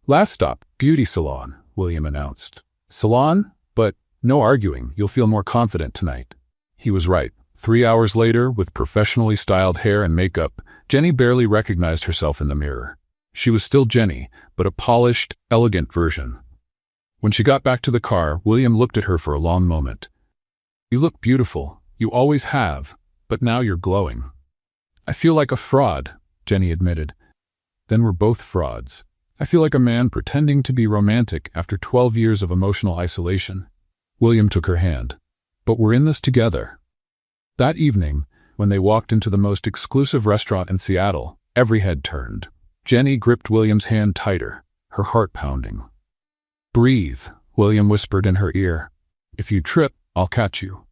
Last stop, Beauty salon, William announced. Salon? But no arguing, you'll feel more confident tonight. He was right. 3 hours later, with professionally styled hair and makeup, Jenny barely recognized herself in the mirror. She was still Jenny, but a polished, elegant version. When she got back to the car, William looked at her for a long moment. You look beautiful. You always have, but now you're glowing. I feel like a fraud, Jenny admitted. Then we're both frauds. I feel like a man pretending to be romantic after 12 years of emotional isolation. William took her hand. But we're in this together. That evening, when they walked into the most exclusive restaurant in Seattle, every head turned. Jenny gripped William's hand tighter, her heart pounding. Breathe, William whispered in her ear. If you trip, I'll catch you.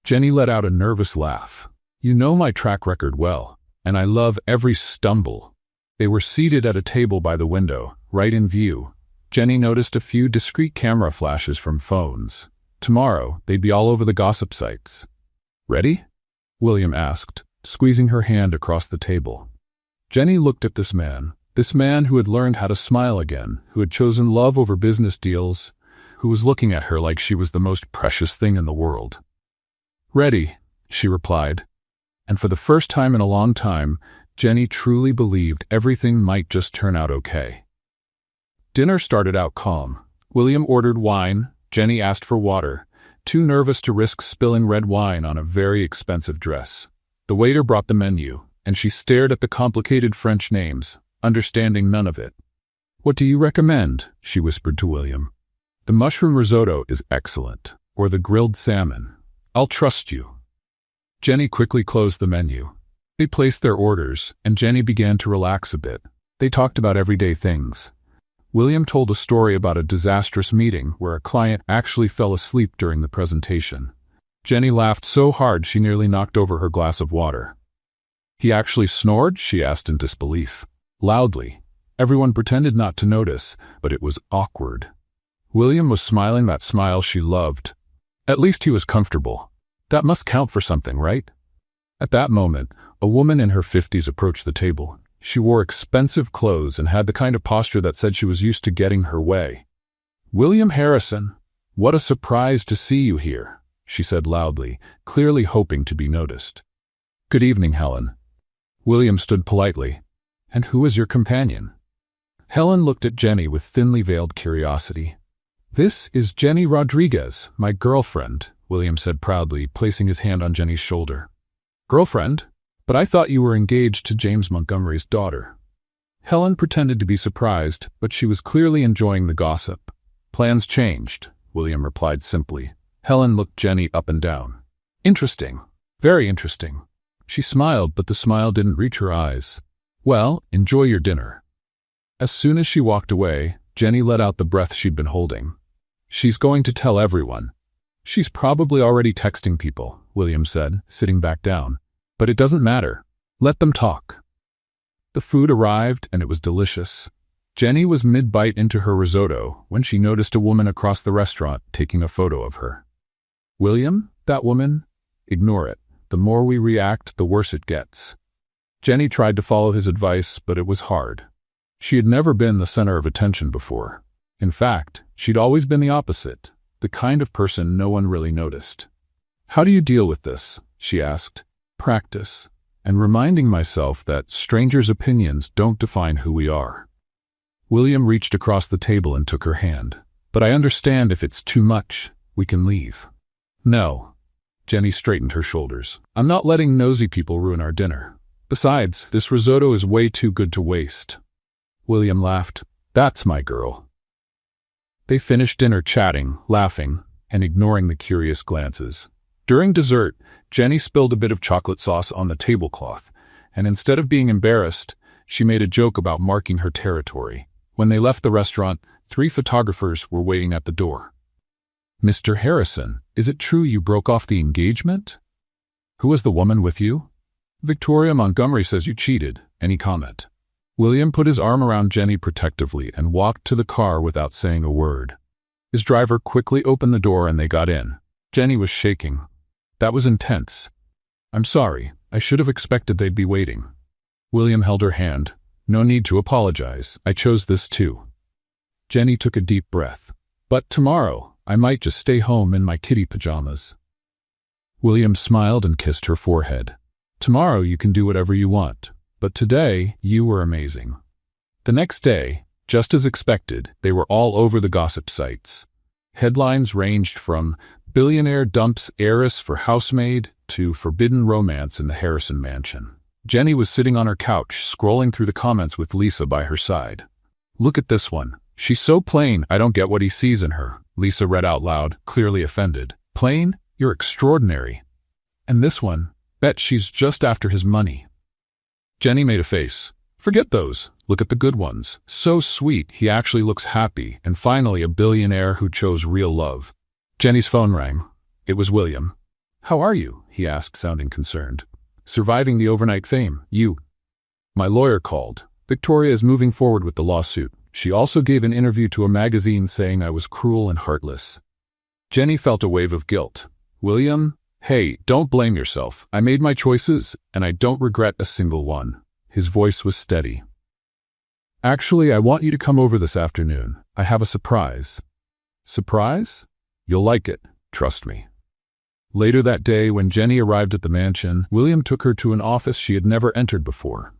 Jenny let out a nervous laugh. You know my track record well, and I love every stumble. They were seated at a table by the window, right in view. Jenny noticed a few discreet camera flashes from phones. Tomorrow, they'd be all over the gossip sites. Ready? William asked, squeezing her hand across the table. Jenny looked at this man who had learned how to smile again, who had chosen love over business deals, who was looking at her like she was the most precious thing in the world. Ready, she replied. And for the first time in a long time, Jenny truly believed everything might just turn out okay. Dinner started out calm. William ordered wine, Jenny asked for water, too nervous to risk spilling red wine on a very expensive dress. The waiter brought the menu, and she stared at the complicated French names, understanding none of it. What do you recommend? She whispered to William. The mushroom risotto is excellent, or the grilled salmon. I'll trust you. Jenny quickly closed the menu. They placed their orders, and Jenny began to relax a bit. They talked about everyday things. William told a story about a disastrous meeting where a client actually fell asleep during the presentation. Jenny laughed so hard she nearly knocked over her glass of water. He actually snored? She asked in disbelief. Loudly. Everyone pretended not to notice, but it was awkward. William was smiling that smile she loved. At least he was comfortable. That must count for something, right? At that moment, a woman in her 50s approached the table. She wore expensive clothes and had the kind of posture that said she was used to getting her way. William Harrison, what a surprise to see you here, she said loudly, clearly hoping to be noticed. Good evening, Helen. William stood politely. And who is your companion? Helen looked at Jenny with thinly veiled curiosity. This is Jenny Rodriguez, my girlfriend, William said proudly, placing his hand on Jenny's shoulder. Girlfriend? But I thought you were engaged to James Montgomery's daughter. Helen pretended to be surprised, but she was clearly enjoying the gossip. Plans changed, William replied simply. Helen looked Jenny up and down. Interesting. Very interesting. She smiled, but the smile didn't reach her eyes. Well, enjoy your dinner. As soon as she walked away, Jenny let out the breath she'd been holding. She's going to tell everyone. She's probably already texting people, William said, sitting back down. But it doesn't matter. Let them talk. The food arrived, and it was delicious. Jenny was mid-bite into her risotto when she noticed a woman across the restaurant taking a photo of her. William, that woman? Ignore it. The more we react, the worse it gets. Jenny tried to follow his advice, but it was hard. She had never been the center of attention before. In fact, she'd always been the opposite, the kind of person no one really noticed. How do you deal with this? She asked. Practice, and reminding myself that strangers' opinions don't define who we are. William reached across the table and took her hand. But I understand if it's too much, we can leave. No. Jenny straightened her shoulders. I'm not letting nosy people ruin our dinner. Besides, this risotto is way too good to waste. William laughed. That's my girl. They finished dinner chatting, laughing, and ignoring the curious glances. During dessert, Jenny spilled a bit of chocolate sauce on the tablecloth, and instead of being embarrassed, she made a joke about marking her territory. When they left the restaurant, 3 photographers were waiting at the door. Mr. Harrison, is it true you broke off the engagement? Who was the woman with you? Victoria Montgomery says you cheated. Any comment? William put his arm around Jenny protectively and walked to the car without saying a word. His driver quickly opened the door and they got in. Jenny was shaking. That was intense. I'm sorry. I should have expected they'd be waiting. William held her hand. No need to apologize. I chose this too. Jenny took a deep breath. But tomorrow, I might just stay home in my kitty pajamas. William smiled and kissed her forehead. Tomorrow you can do whatever you want, but today you were amazing. The next day, just as expected, they were all over the gossip sites. Headlines ranged from "Billionaire dumps heiress for housemaid" to "Forbidden romance in the Harrison mansion." Jenny was sitting on her couch, scrolling through the comments with Lisa by her side. "Look at this one. She's so plain, I don't get what he sees in her," Lisa read out loud, clearly offended. "Plain? You're extraordinary. And this one, bet she's just after his money." Jenny made a face. "Forget those. Look at the good ones. So sweet, he actually looks happy, and finally a billionaire who chose real love." Jenny's phone rang. It was William. "How are you?" he asked, sounding concerned. "Surviving the overnight fame. You." "My lawyer called. Victoria is moving forward with the lawsuit. She also gave an interview to a magazine saying I was cruel and heartless." Jenny felt a wave of guilt. "William, hey, don't blame yourself. I made my choices, and I don't regret a single one." His voice was steady. "Actually, I want you to come over this afternoon. I have a surprise." "Surprise? You'll like it. Trust me." Later that day, when Jenny arrived at the mansion, William took her to an office she had never entered before.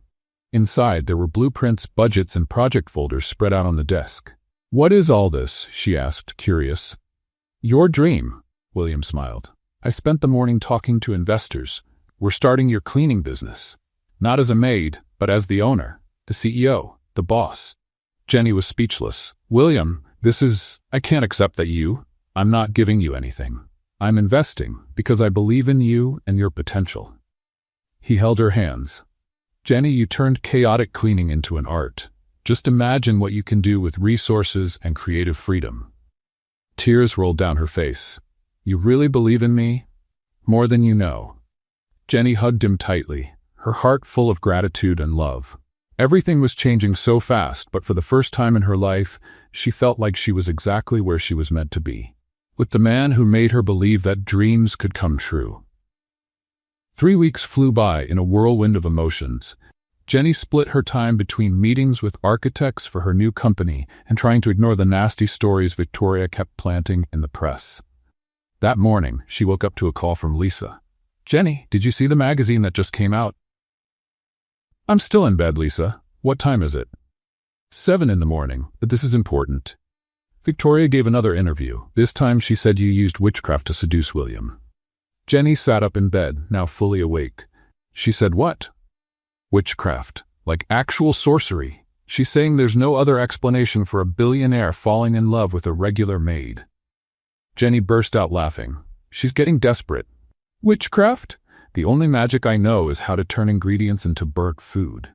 Inside, there were blueprints, budgets, and project folders spread out on the desk. "What is all this?" she asked, curious. "Your dream," William smiled. "I spent the morning talking to investors. We're starting your cleaning business. Not as a maid, but as the owner, the CEO, the boss." Jenny was speechless. "William, I can't accept that I'm not giving you anything. I'm investing because I believe in you and your potential." He held her hands. "Jenny, you turned chaotic cleaning into an art. Just imagine what you can do with resources and creative freedom." Tears rolled down her face. "You really believe in me? More than you know." Jenny hugged him tightly, her heart full of gratitude and love. Everything was changing so fast, but for the first time in her life, she felt like she was exactly where she was meant to be, with the man who made her believe that dreams could come true. 3 weeks flew by in a whirlwind of emotions. Jenny split her time between meetings with architects for her new company and trying to ignore the nasty stories Victoria kept planting in the press. That morning, she woke up to a call from Lisa. "Jenny, did you see the magazine that just came out?" "I'm still in bed, Lisa. What time is it?" 7 in the morning, but this is important. Victoria gave another interview. This time she said you used witchcraft to seduce William. Jenny sat up in bed, now fully awake. She said, "What?" "Witchcraft. Like actual sorcery. She's saying there's no other explanation for a billionaire falling in love with a regular maid." Jenny burst out laughing. "She's getting desperate." "Witchcraft? The only magic I know is how to turn ingredients into burnt food."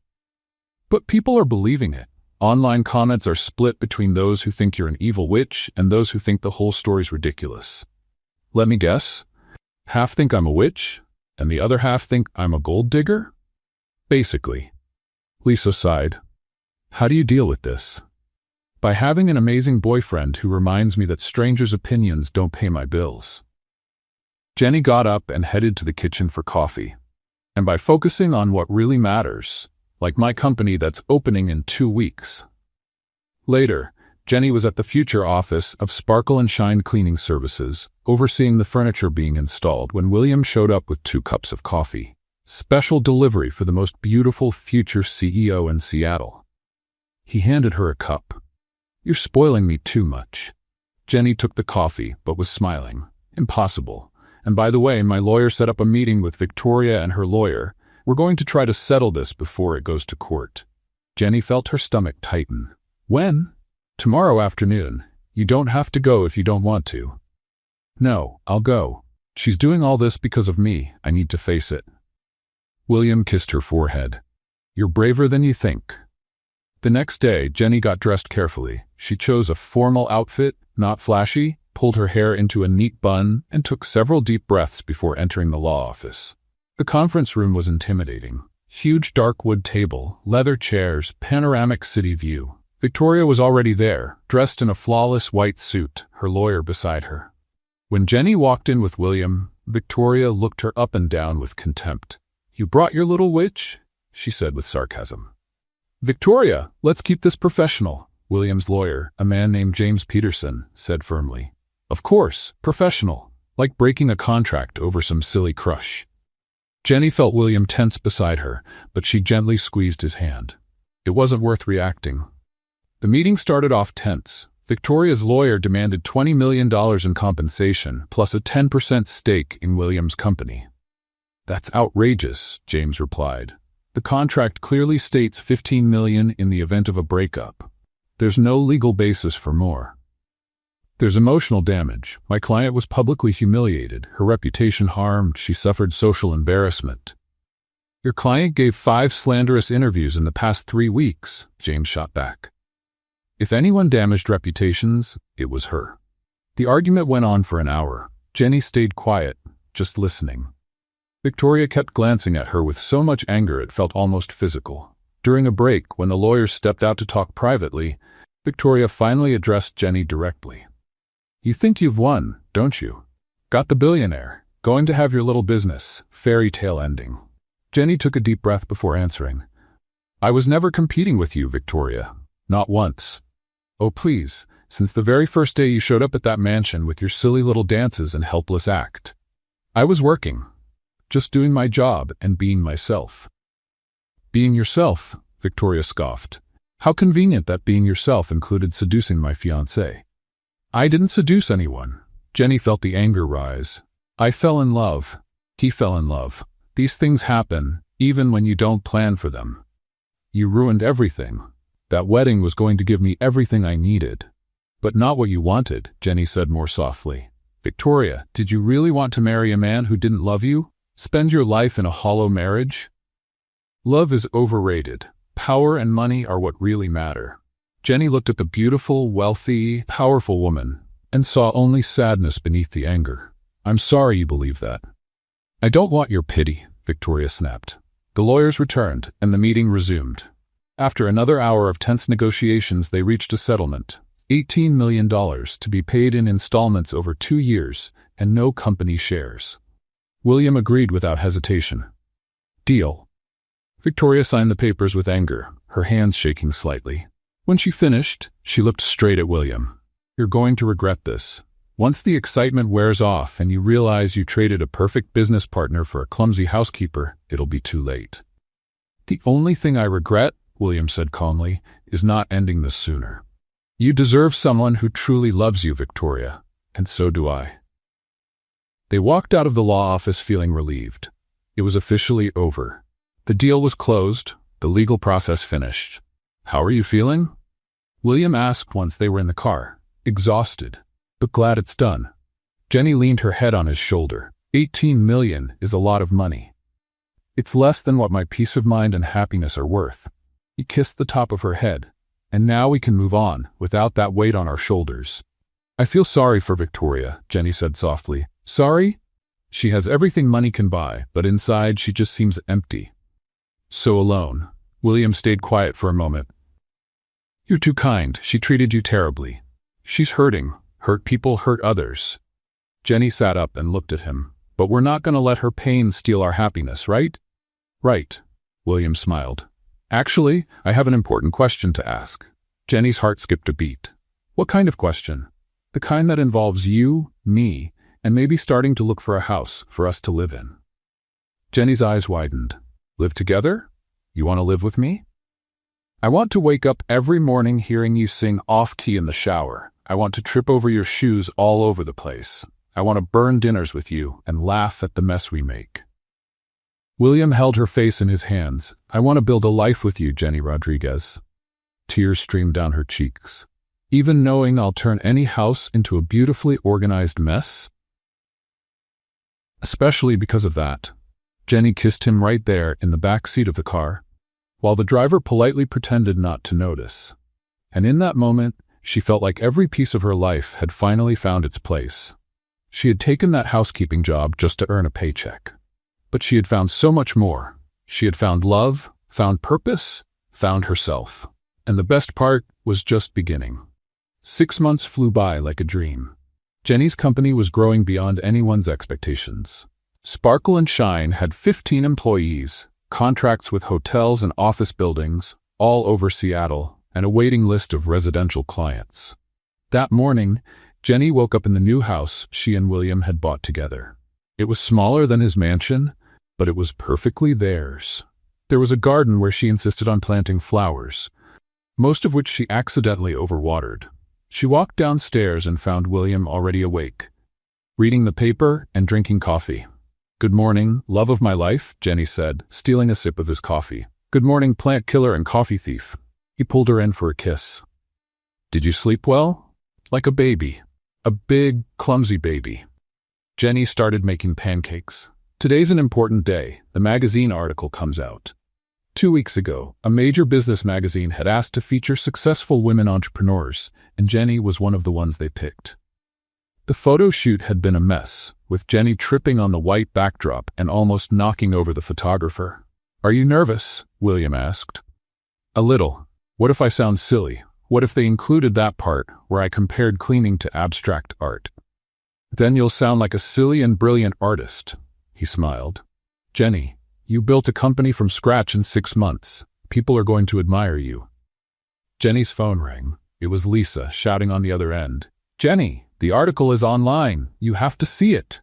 "But people are believing it. Online comments are split between those who think you're an evil witch and those who think the whole story's ridiculous. Let me guess. Half think I'm a witch, and the other half think I'm a gold digger?" "Basically." Lisa sighed. "How do you deal with this?" "By having an amazing boyfriend who reminds me that strangers' opinions don't pay my bills." Jenny got up and headed to the kitchen for coffee. "And by focusing on what really matters, like my company that's opening in 2 weeks. Later, Jenny was at the future office of Sparkle and Shine Cleaning Services, overseeing the furniture being installed when William showed up with 2 cups of coffee. Special delivery for the most beautiful future CEO in Seattle. He handed her a cup. "You're spoiling me too much." Jenny took the coffee, but was smiling. "Impossible. And by the way, my lawyer set up a meeting with Victoria and her lawyer. We're going to try to settle this before it goes to court." Jenny felt her stomach tighten. "When?" "Tomorrow afternoon. You don't have to go if you don't want to." "No, I'll go. She's doing all this because of me. I need to face it." William kissed her forehead. "You're braver than you think." The next day, Jenny got dressed carefully. She chose a formal outfit, not flashy, pulled her hair into a neat bun, and took several deep breaths before entering the law office. The conference room was intimidating. Huge dark wood table, leather chairs, panoramic city view. Victoria was already there, dressed in a flawless white suit, her lawyer beside her. When Jenny walked in with William, Victoria looked her up and down with contempt. "You brought your little witch?" she said with sarcasm. "Victoria, let's keep this professional. William's lawyer, a man named James Peterson, said firmly. Of course, professional, like breaking a contract over some silly crush. Jenny felt William tense beside her, but she gently squeezed his hand. It wasn't worth reacting. The meeting started off tense. Victoria's lawyer demanded $20 million in compensation, plus a 10% stake in William's company. That's outrageous, James replied. The contract clearly states $15 million in the event of a breakup. There's no legal basis for more. There's emotional damage. My client was publicly humiliated, her reputation harmed, she suffered social embarrassment. Your client gave 5 slanderous interviews in the past 3 weeks, James shot back. If anyone damaged reputations, it was her. The argument went on for an hour. Jenny stayed quiet, just listening. Victoria kept glancing at her with so much anger it felt almost physical. During a break, when the lawyers stepped out to talk privately, Victoria finally addressed Jenny directly. You think you've won, don't you? Got the billionaire, going to have your little business, fairy tale ending. Jenny took a deep breath before answering. I was never competing with you, Victoria. Not once. Oh please, since the very first day you showed up at that mansion with your silly little dances and helpless act. I was working, just doing my job and being myself. Being yourself, Victoria scoffed. How convenient that being yourself included seducing my fiancé. I didn't seduce anyone. Jenny felt the anger rise. I fell in love. He fell in love. These things happen, even when you don't plan for them. You ruined everything. That wedding was going to give me everything I needed. But not what you wanted, Jenny said more softly. Victoria, did you really want to marry a man who didn't love you? Spend your life in a hollow marriage? Love is overrated. Power and money are what really matter. Jenny looked at the beautiful, wealthy, powerful woman and saw only sadness beneath the anger. I'm sorry you believe that. I don't want your pity, Victoria snapped. The lawyers returned, and the meeting resumed. After another hour of tense negotiations, they reached a settlement. $18 million to be paid in installments over 2 years, and no company shares. William agreed without hesitation. Deal. Victoria signed the papers with anger, her hands shaking slightly. When she finished, she looked straight at William. You're going to regret this. Once the excitement wears off and you realize you traded a perfect business partner for a clumsy housekeeper, it'll be too late. The only thing I regret, William said calmly, is not ending this sooner. You deserve someone who truly loves you, Victoria, and so do I. They walked out of the law office feeling relieved. It was officially over. The deal was closed, the legal process finished. How are you feeling? William asked once they were in the car, exhausted, but glad it's done. Jenny leaned her head on his shoulder. $18 million is a lot of money. It's less than what my peace of mind and happiness are worth. He kissed the top of her head. And now we can move on, without that weight on our shoulders. I feel sorry for Victoria, Jenny said softly. Sorry? She has everything money can buy, but inside she just seems empty. So alone. William stayed quiet for a moment. You're too kind. She treated you terribly. She's hurting. Hurt people hurt others. Jenny sat up and looked at him. But we're not going to let her pain steal our happiness, right? Right. William smiled. Actually, I have an important question to ask. Jenny's heart skipped a beat. What kind of question? The kind that involves you, me, and maybe starting to look for a house for us to live in. Jenny's eyes widened. Live together? You want to live with me? I want to wake up every morning hearing you sing off-key in the shower. I want to trip over your shoes all over the place. I want to burn dinners with you and laugh at the mess we make. William held her face in his hands. I want to build a life with you, Jenny Rodriguez. Tears streamed down her cheeks. Even knowing I'll turn any house into a beautifully organized mess? Especially because of that. Jenny kissed him right there in the back seat of the car, while the driver politely pretended not to notice. And in that moment, she felt like every piece of her life had finally found its place. She had taken that housekeeping job just to earn a paycheck. But she had found so much more. She had found love, found purpose, found herself. And the best part was just beginning. 6 months flew by like a dream. Jenny's company was growing beyond anyone's expectations. Sparkle and Shine had 15 employees, contracts with hotels and office buildings, all over Seattle, and a waiting list of residential clients. That morning, Jenny woke up in the new house she and William had bought together. It was smaller than his mansion, but it was perfectly theirs. There was a garden where she insisted on planting flowers, most of which she accidentally overwatered. She walked downstairs and found William already awake, reading the paper and drinking coffee. "Good morning, love of my life," Jenny said, stealing a sip of his coffee. "Good morning, plant killer and coffee thief." He pulled her in for a kiss. "Did you sleep well?" "Like a baby. A big, clumsy baby." Jenny started making pancakes. "Today's an important day. The magazine article comes out." 2 weeks ago, a major business magazine had asked to feature successful women entrepreneurs, and Jenny was one of the ones they picked. The photo shoot had been a mess, with Jenny tripping on the white backdrop and almost knocking over the photographer. "Are you nervous?" William asked. "A little. What if I sound silly? What if they included that part where I compared cleaning to abstract art?" "Then you'll sound like a silly and brilliant artist," he smiled. "Jenny, you built a company from scratch in 6 months. People are going to admire you." Jenny's phone rang. It was Lisa, shouting on the other end. "Jenny, the article is online. You have to see it."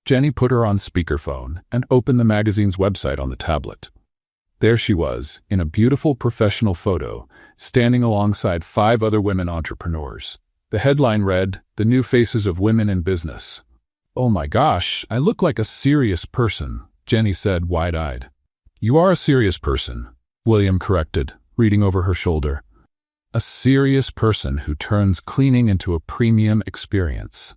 Jenny put her on speakerphone and opened the magazine's website on the tablet. There she was, in a beautiful professional photo, standing alongside 5 other women entrepreneurs. The headline read, "The New Faces of Women in Business." "Oh my gosh, I look like a serious person," Jenny said, wide-eyed. "You are a serious person," William corrected, reading over her shoulder. "A serious person who turns cleaning into a premium experience."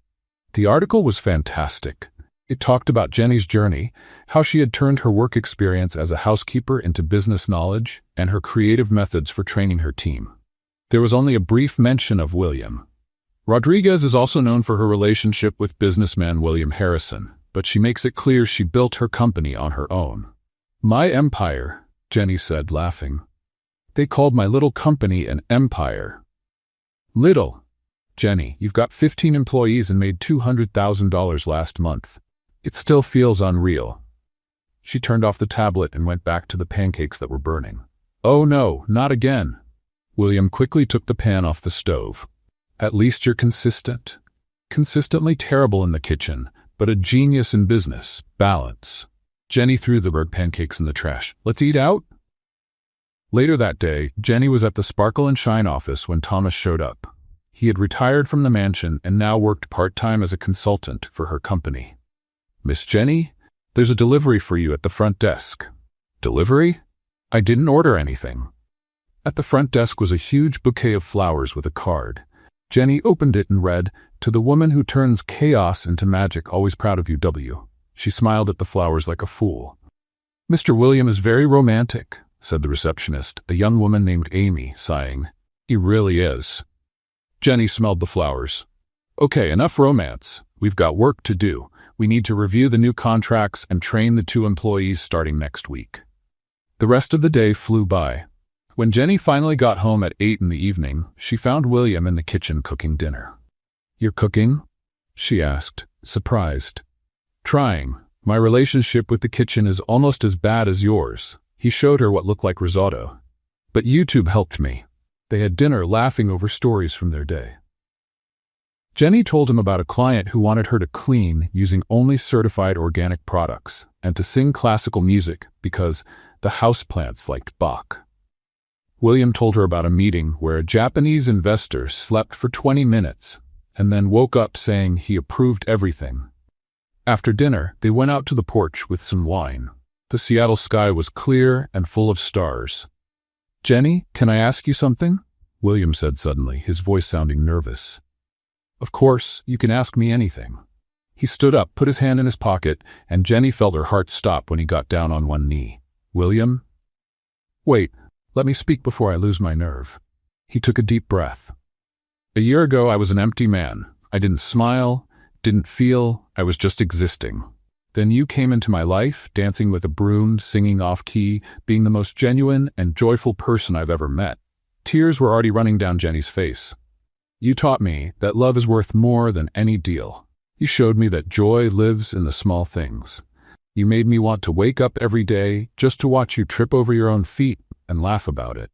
The article was fantastic. It talked about Jenny's journey, how she had turned her work experience as a housekeeper into business knowledge, and her creative methods for training her team. There was only a brief mention of William. Rodriguez is also known for her relationship with businessman William Harrison, but she makes it clear she built her company on her own. "My empire," Jenny said, laughing. "They called my little company an empire." "Little? Jenny, you've got 15 employees and made $200,000 last month. It still feels unreal." She turned off the tablet and went back to the pancakes that were burning. "Oh no, not again." William quickly took the pan off the stove. "At least you're consistent. Consistently terrible in the kitchen, but a genius in business. Balance." Jenny threw the burnt pancakes in the trash. "Let's eat out?" Later that day, Jenny was at the Sparkle and Shine office when Thomas showed up. He had retired from the mansion and now worked part-time as a consultant for her company. "Miss Jenny, there's a delivery for you at the front desk." "Delivery? I didn't order anything." At the front desk was a huge bouquet of flowers with a card. Jenny opened it and read, "To the woman who turns chaos into magic, always proud of you, W." She smiled at the flowers like a fool. "Mr. William is very romantic," said the receptionist, a young woman named Amy, sighing. "He really is." Jenny smelled the flowers. "Okay, enough romance. We've got work to do. We need to review the new contracts and train the 2 employees starting next week." The rest of the day flew by. When Jenny finally got home at 8 in the evening, she found William in the kitchen cooking dinner. "You're cooking?" she asked, surprised. "Trying. My relationship with the kitchen is almost as bad as yours." He showed her what looked like risotto. "But YouTube helped me." They had dinner laughing over stories from their day. Jenny told him about a client who wanted her to clean using only certified organic products and to sing classical music because the houseplants liked Bach. William told her about a meeting where a Japanese investor slept for 20 minutes and then woke up saying he approved everything. After dinner, they went out to the porch with some wine. The Seattle sky was clear and full of stars. "Jenny, can I ask you something?" William said suddenly, his voice sounding nervous. "Of course, you can ask me anything." He stood up, put his hand in his pocket, and Jenny felt her heart stop when he got down on one knee. "William?" "Wait, let me speak before I lose my nerve." He took a deep breath. "A year ago, I was an empty man. I didn't smile, didn't feel, I was just existing. Then you came into my life, dancing with a broom, singing off-key, being the most genuine and joyful person I've ever met." Tears were already running down Jenny's face. "You taught me that love is worth more than any deal. You showed me that joy lives in the small things. You made me want to wake up every day just to watch you trip over your own feet and laugh about it."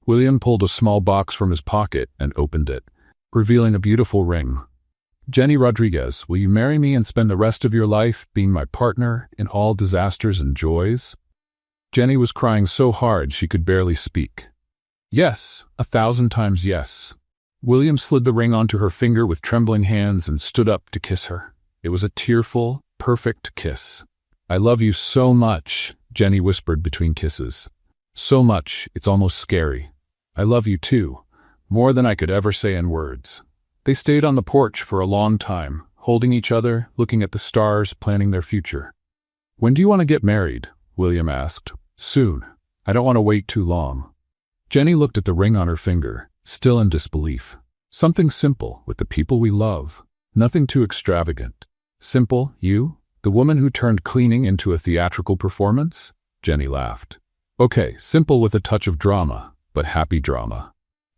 William pulled a small box from his pocket and opened it, revealing a beautiful ring. Jenny Rodriguez, will you marry me and spend the rest of your life being my partner in all disasters and joys? Jenny was crying so hard she could barely speak. Yes, 1,000 times yes. William slid the ring onto her finger with trembling hands and stood up to kiss her. It was a tearful, perfect kiss. I love you so much, Jenny whispered between kisses. So much, it's almost scary. I love you too, more than I could ever say in words. They stayed on the porch for a long time, holding each other, looking at the stars, planning their future. When do you want to get married? William asked. Soon. I don't want to wait too long. Jenny looked at the ring on her finger, still in disbelief. Something simple, with the people we love. Nothing too extravagant. Simple, you? The woman who turned cleaning into a theatrical performance? Jenny laughed. Okay, simple with a touch of drama, but happy drama.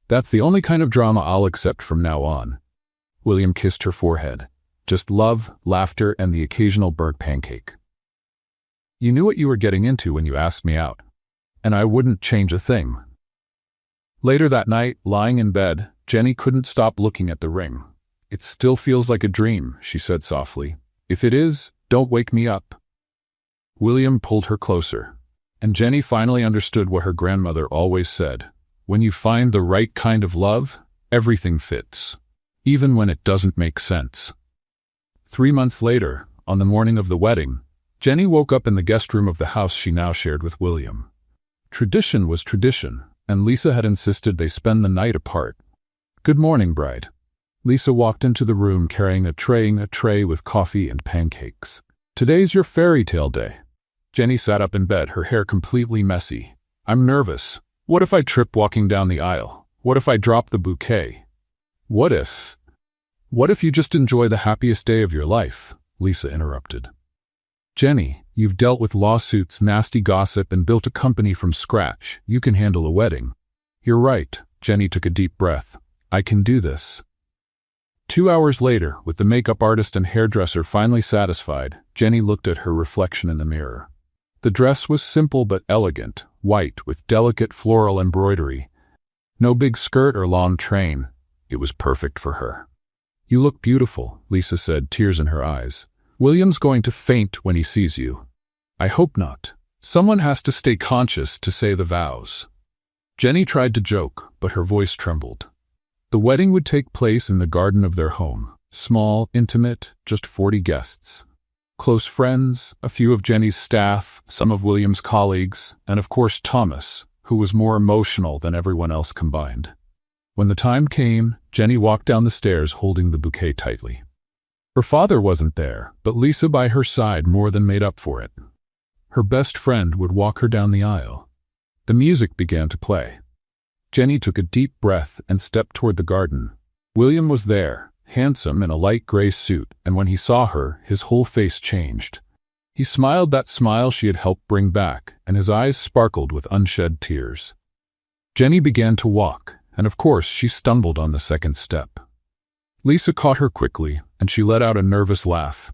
That's the only kind of drama I'll accept from now on. William kissed her forehead. Just love, laughter, and the occasional burnt pancake. You knew what you were getting into when you asked me out. And I wouldn't change a thing. Later that night, lying in bed, Jenny couldn't stop looking at the ring. It still feels like a dream, she said softly. If it is, don't wake me up. William pulled her closer, and Jenny finally understood what her grandmother always said. When you find the right kind of love, everything fits, even when it doesn't make sense. 3 months later, on the morning of the wedding, Jenny woke up in the guest room of the house she now shared with William. Tradition was tradition, and Lisa had insisted they spend the night apart. Good morning, bride. Lisa walked into the room carrying a tray with coffee and pancakes. Today's your fairy tale day. Jenny sat up in bed, her hair completely messy. I'm nervous. What if I trip walking down the aisle? What if I drop the bouquet? What if you just enjoy the happiest day of your life? Lisa interrupted. Jenny, you've dealt with lawsuits, nasty gossip, and built a company from scratch. You can handle a wedding. You're right. Jenny took a deep breath. I can do this. 2 hours later, with the makeup artist and hairdresser finally satisfied, Jenny looked at her reflection in the mirror. The dress was simple but elegant, white with delicate floral embroidery. No big skirt or long train. It was perfect for her. You look beautiful, Lisa said, tears in her eyes. William's going to faint when he sees you. I hope not. Someone has to stay conscious to say the vows. Jenny tried to joke, but her voice trembled. The wedding would take place in the garden of their home. Small, intimate, just 40 guests. Close friends, a few of Jenny's staff, some of William's colleagues, and of course Thomas, who was more emotional than everyone else combined. When the time came, Jenny walked down the stairs holding the bouquet tightly. Her father wasn't there, but Lisa by her side more than made up for it. Her best friend would walk her down the aisle. The music began to play. Jenny took a deep breath and stepped toward the garden. William was there, handsome in a light gray suit, and when he saw her, his whole face changed. He smiled that smile she had helped bring back, and his eyes sparkled with unshed tears. Jenny began to walk, and of course she stumbled on the second step. Lisa caught her quickly, and she let out a nervous laugh.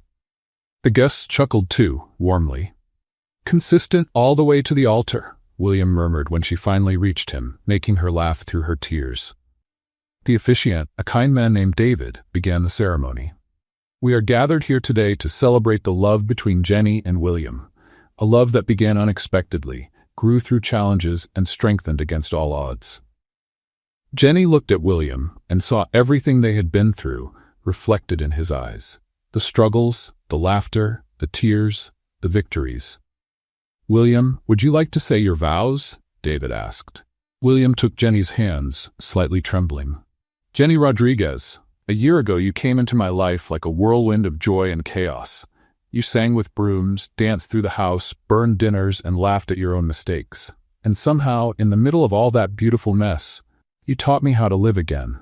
The guests chuckled too, warmly. Consistent all the way to the altar, William murmured when she finally reached him, making her laugh through her tears. The officiant, a kind man named David, began the ceremony. We are gathered here today to celebrate the love between Jenny and William, a love that began unexpectedly, grew through challenges, and strengthened against all odds. Jenny looked at William and saw everything they had been through reflected in his eyes. The struggles, the laughter, the tears, the victories. William, would you like to say your vows? David asked. William took Jenny's hands, slightly trembling. Jenny Rodriguez, a year ago you came into my life like a whirlwind of joy and chaos. You sang with brooms, danced through the house, burned dinners, and laughed at your own mistakes. And somehow, in the middle of all that beautiful mess, you taught me how to live again.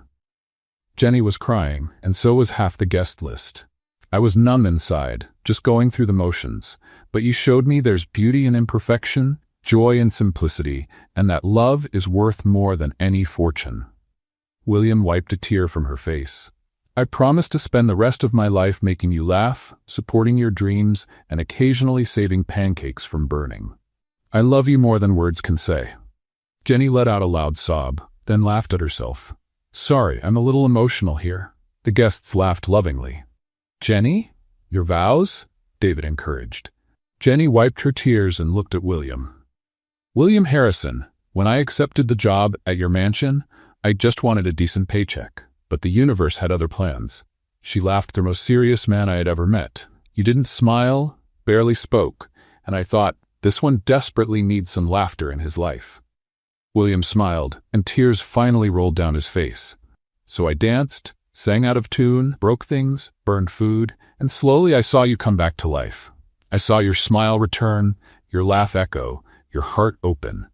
Jenny was crying, and so was half the guest list. I was numb inside, just going through the motions, but you showed me there's beauty in imperfection, joy in simplicity, and that love is worth more than any fortune. William wiped a tear from her face. I promise to spend the rest of my life making you laugh, supporting your dreams, and occasionally saving pancakes from burning. I love you more than words can say. Jenny let out a loud sob, then laughed at herself. Sorry, I'm a little emotional here. The guests laughed lovingly. Jenny? Your vows? David encouraged. Jenny wiped her tears and looked at William. William Harrison, when I accepted the job at your mansion, I just wanted a decent paycheck, but the universe had other plans. She laughed, the most serious man I had ever met. You didn't smile, barely spoke, and I thought, this one desperately needs some laughter in his life. William smiled, and tears finally rolled down his face. So I danced, sang out of tune, broke things, burned food, and slowly I saw you come back to life. I saw your smile return, your laugh echo, your heart open.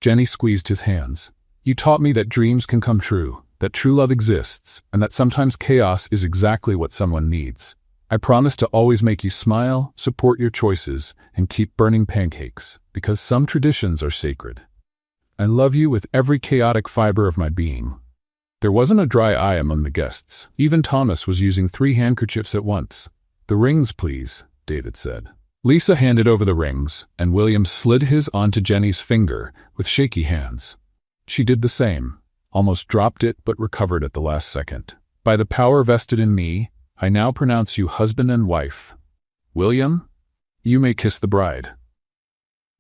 Jenny squeezed his hands. You taught me that dreams can come true, that true love exists, and that sometimes chaos is exactly what someone needs. I promise to always make you smile, support your choices, and keep burning pancakes, because some traditions are sacred. I love you with every chaotic fiber of my being. There wasn't a dry eye among the guests. Even Thomas was using 3 handkerchiefs at once. The rings, please, David said. Lisa handed over the rings, and William slid his onto Jenny's finger with shaky hands. She did the same, almost dropped it but recovered at the last second. By the power vested in me, I now pronounce you husband and wife. William, you may kiss the bride.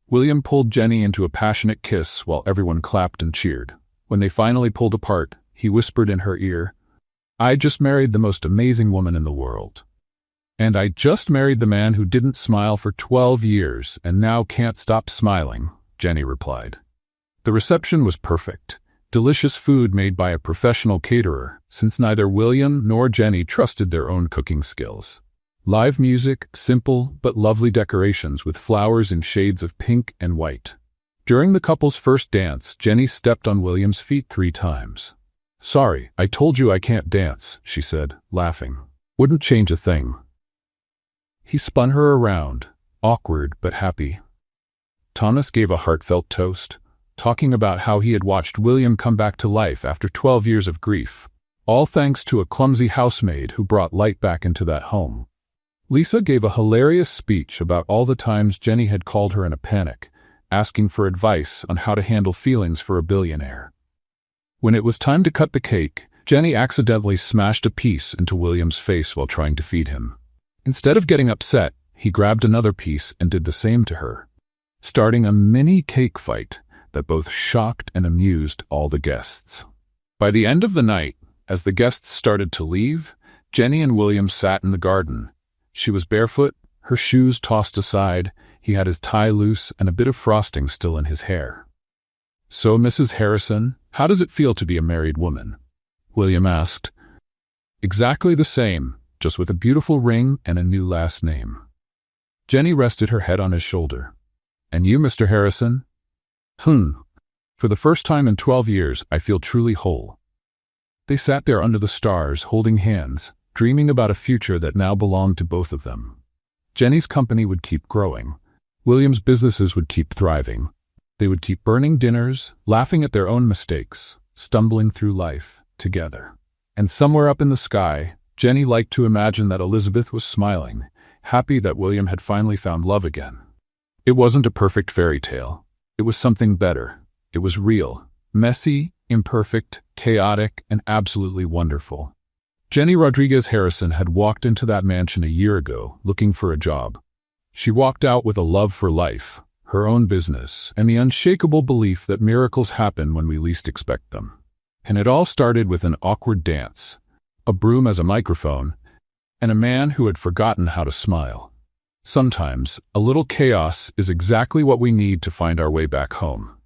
William pulled Jenny into a passionate kiss while everyone clapped and cheered. When they finally pulled apart, he whispered in her ear, I just married the most amazing woman in the world. And I just married the man who didn't smile for 12 years and now can't stop smiling, Jenny replied. The reception was perfect. Delicious food made by a professional caterer, since neither William nor Jenny trusted their own cooking skills. Live music, simple but lovely decorations with flowers in shades of pink and white. During the couple's first dance, Jenny stepped on William's feet 3 times. Sorry, I told you I can't dance, she said, laughing. Wouldn't change a thing. He spun her around, awkward but happy. Thomas gave a heartfelt toast, talking about how he had watched William come back to life after 12 years of grief, all thanks to a clumsy housemaid who brought light back into that home. Lisa gave a hilarious speech about all the times Jenny had called her in a panic, asking for advice on how to handle feelings for a billionaire. When it was time to cut the cake, Jenny accidentally smashed a piece into William's face while trying to feed him. Instead of getting upset, he grabbed another piece and did the same to her, starting a mini cake fight that both shocked and amused all the guests. By the end of the night, as the guests started to leave, Jenny and William sat in the garden. She was barefoot, her shoes tossed aside, he had his tie loose and a bit of frosting still in his hair. So, Mrs. Harrison, how does it feel to be a married woman? William asked. Exactly the same, just with a beautiful ring and a new last name. Jenny rested her head on his shoulder. And you, Mr. Harrison? For the first time in 12 years, I feel truly whole. They sat there under the stars, holding hands, dreaming about a future that now belonged to both of them. Jenny's company would keep growing. William's businesses would keep thriving. They would keep burning dinners, laughing at their own mistakes, stumbling through life together. And somewhere up in the sky, Jenny liked to imagine that Elizabeth was smiling, happy that William had finally found love again. It wasn't a perfect fairy tale. It was something better. It was real, messy, imperfect, chaotic, and absolutely wonderful. Jenny Rodriguez Harrison had walked into that mansion a year ago, looking for a job. She walked out with a love for life, her own business, and the unshakable belief that miracles happen when we least expect them. And it all started with an awkward dance, a broom as a microphone, and a man who had forgotten how to smile. Sometimes, a little chaos is exactly what we need to find our way back home.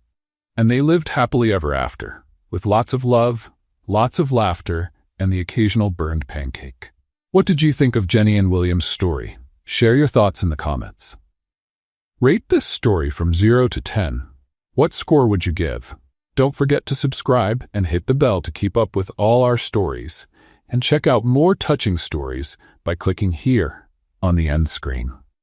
And they lived happily ever after, with lots of love, lots of laughter, and the occasional burned pancake. What did you think of Jenny and William's story? Share your thoughts in the comments. Rate this story from 0 to 10. What score would you give? Don't forget to subscribe and hit the bell to keep up with all our stories. And check out more touching stories by clicking here on the end screen.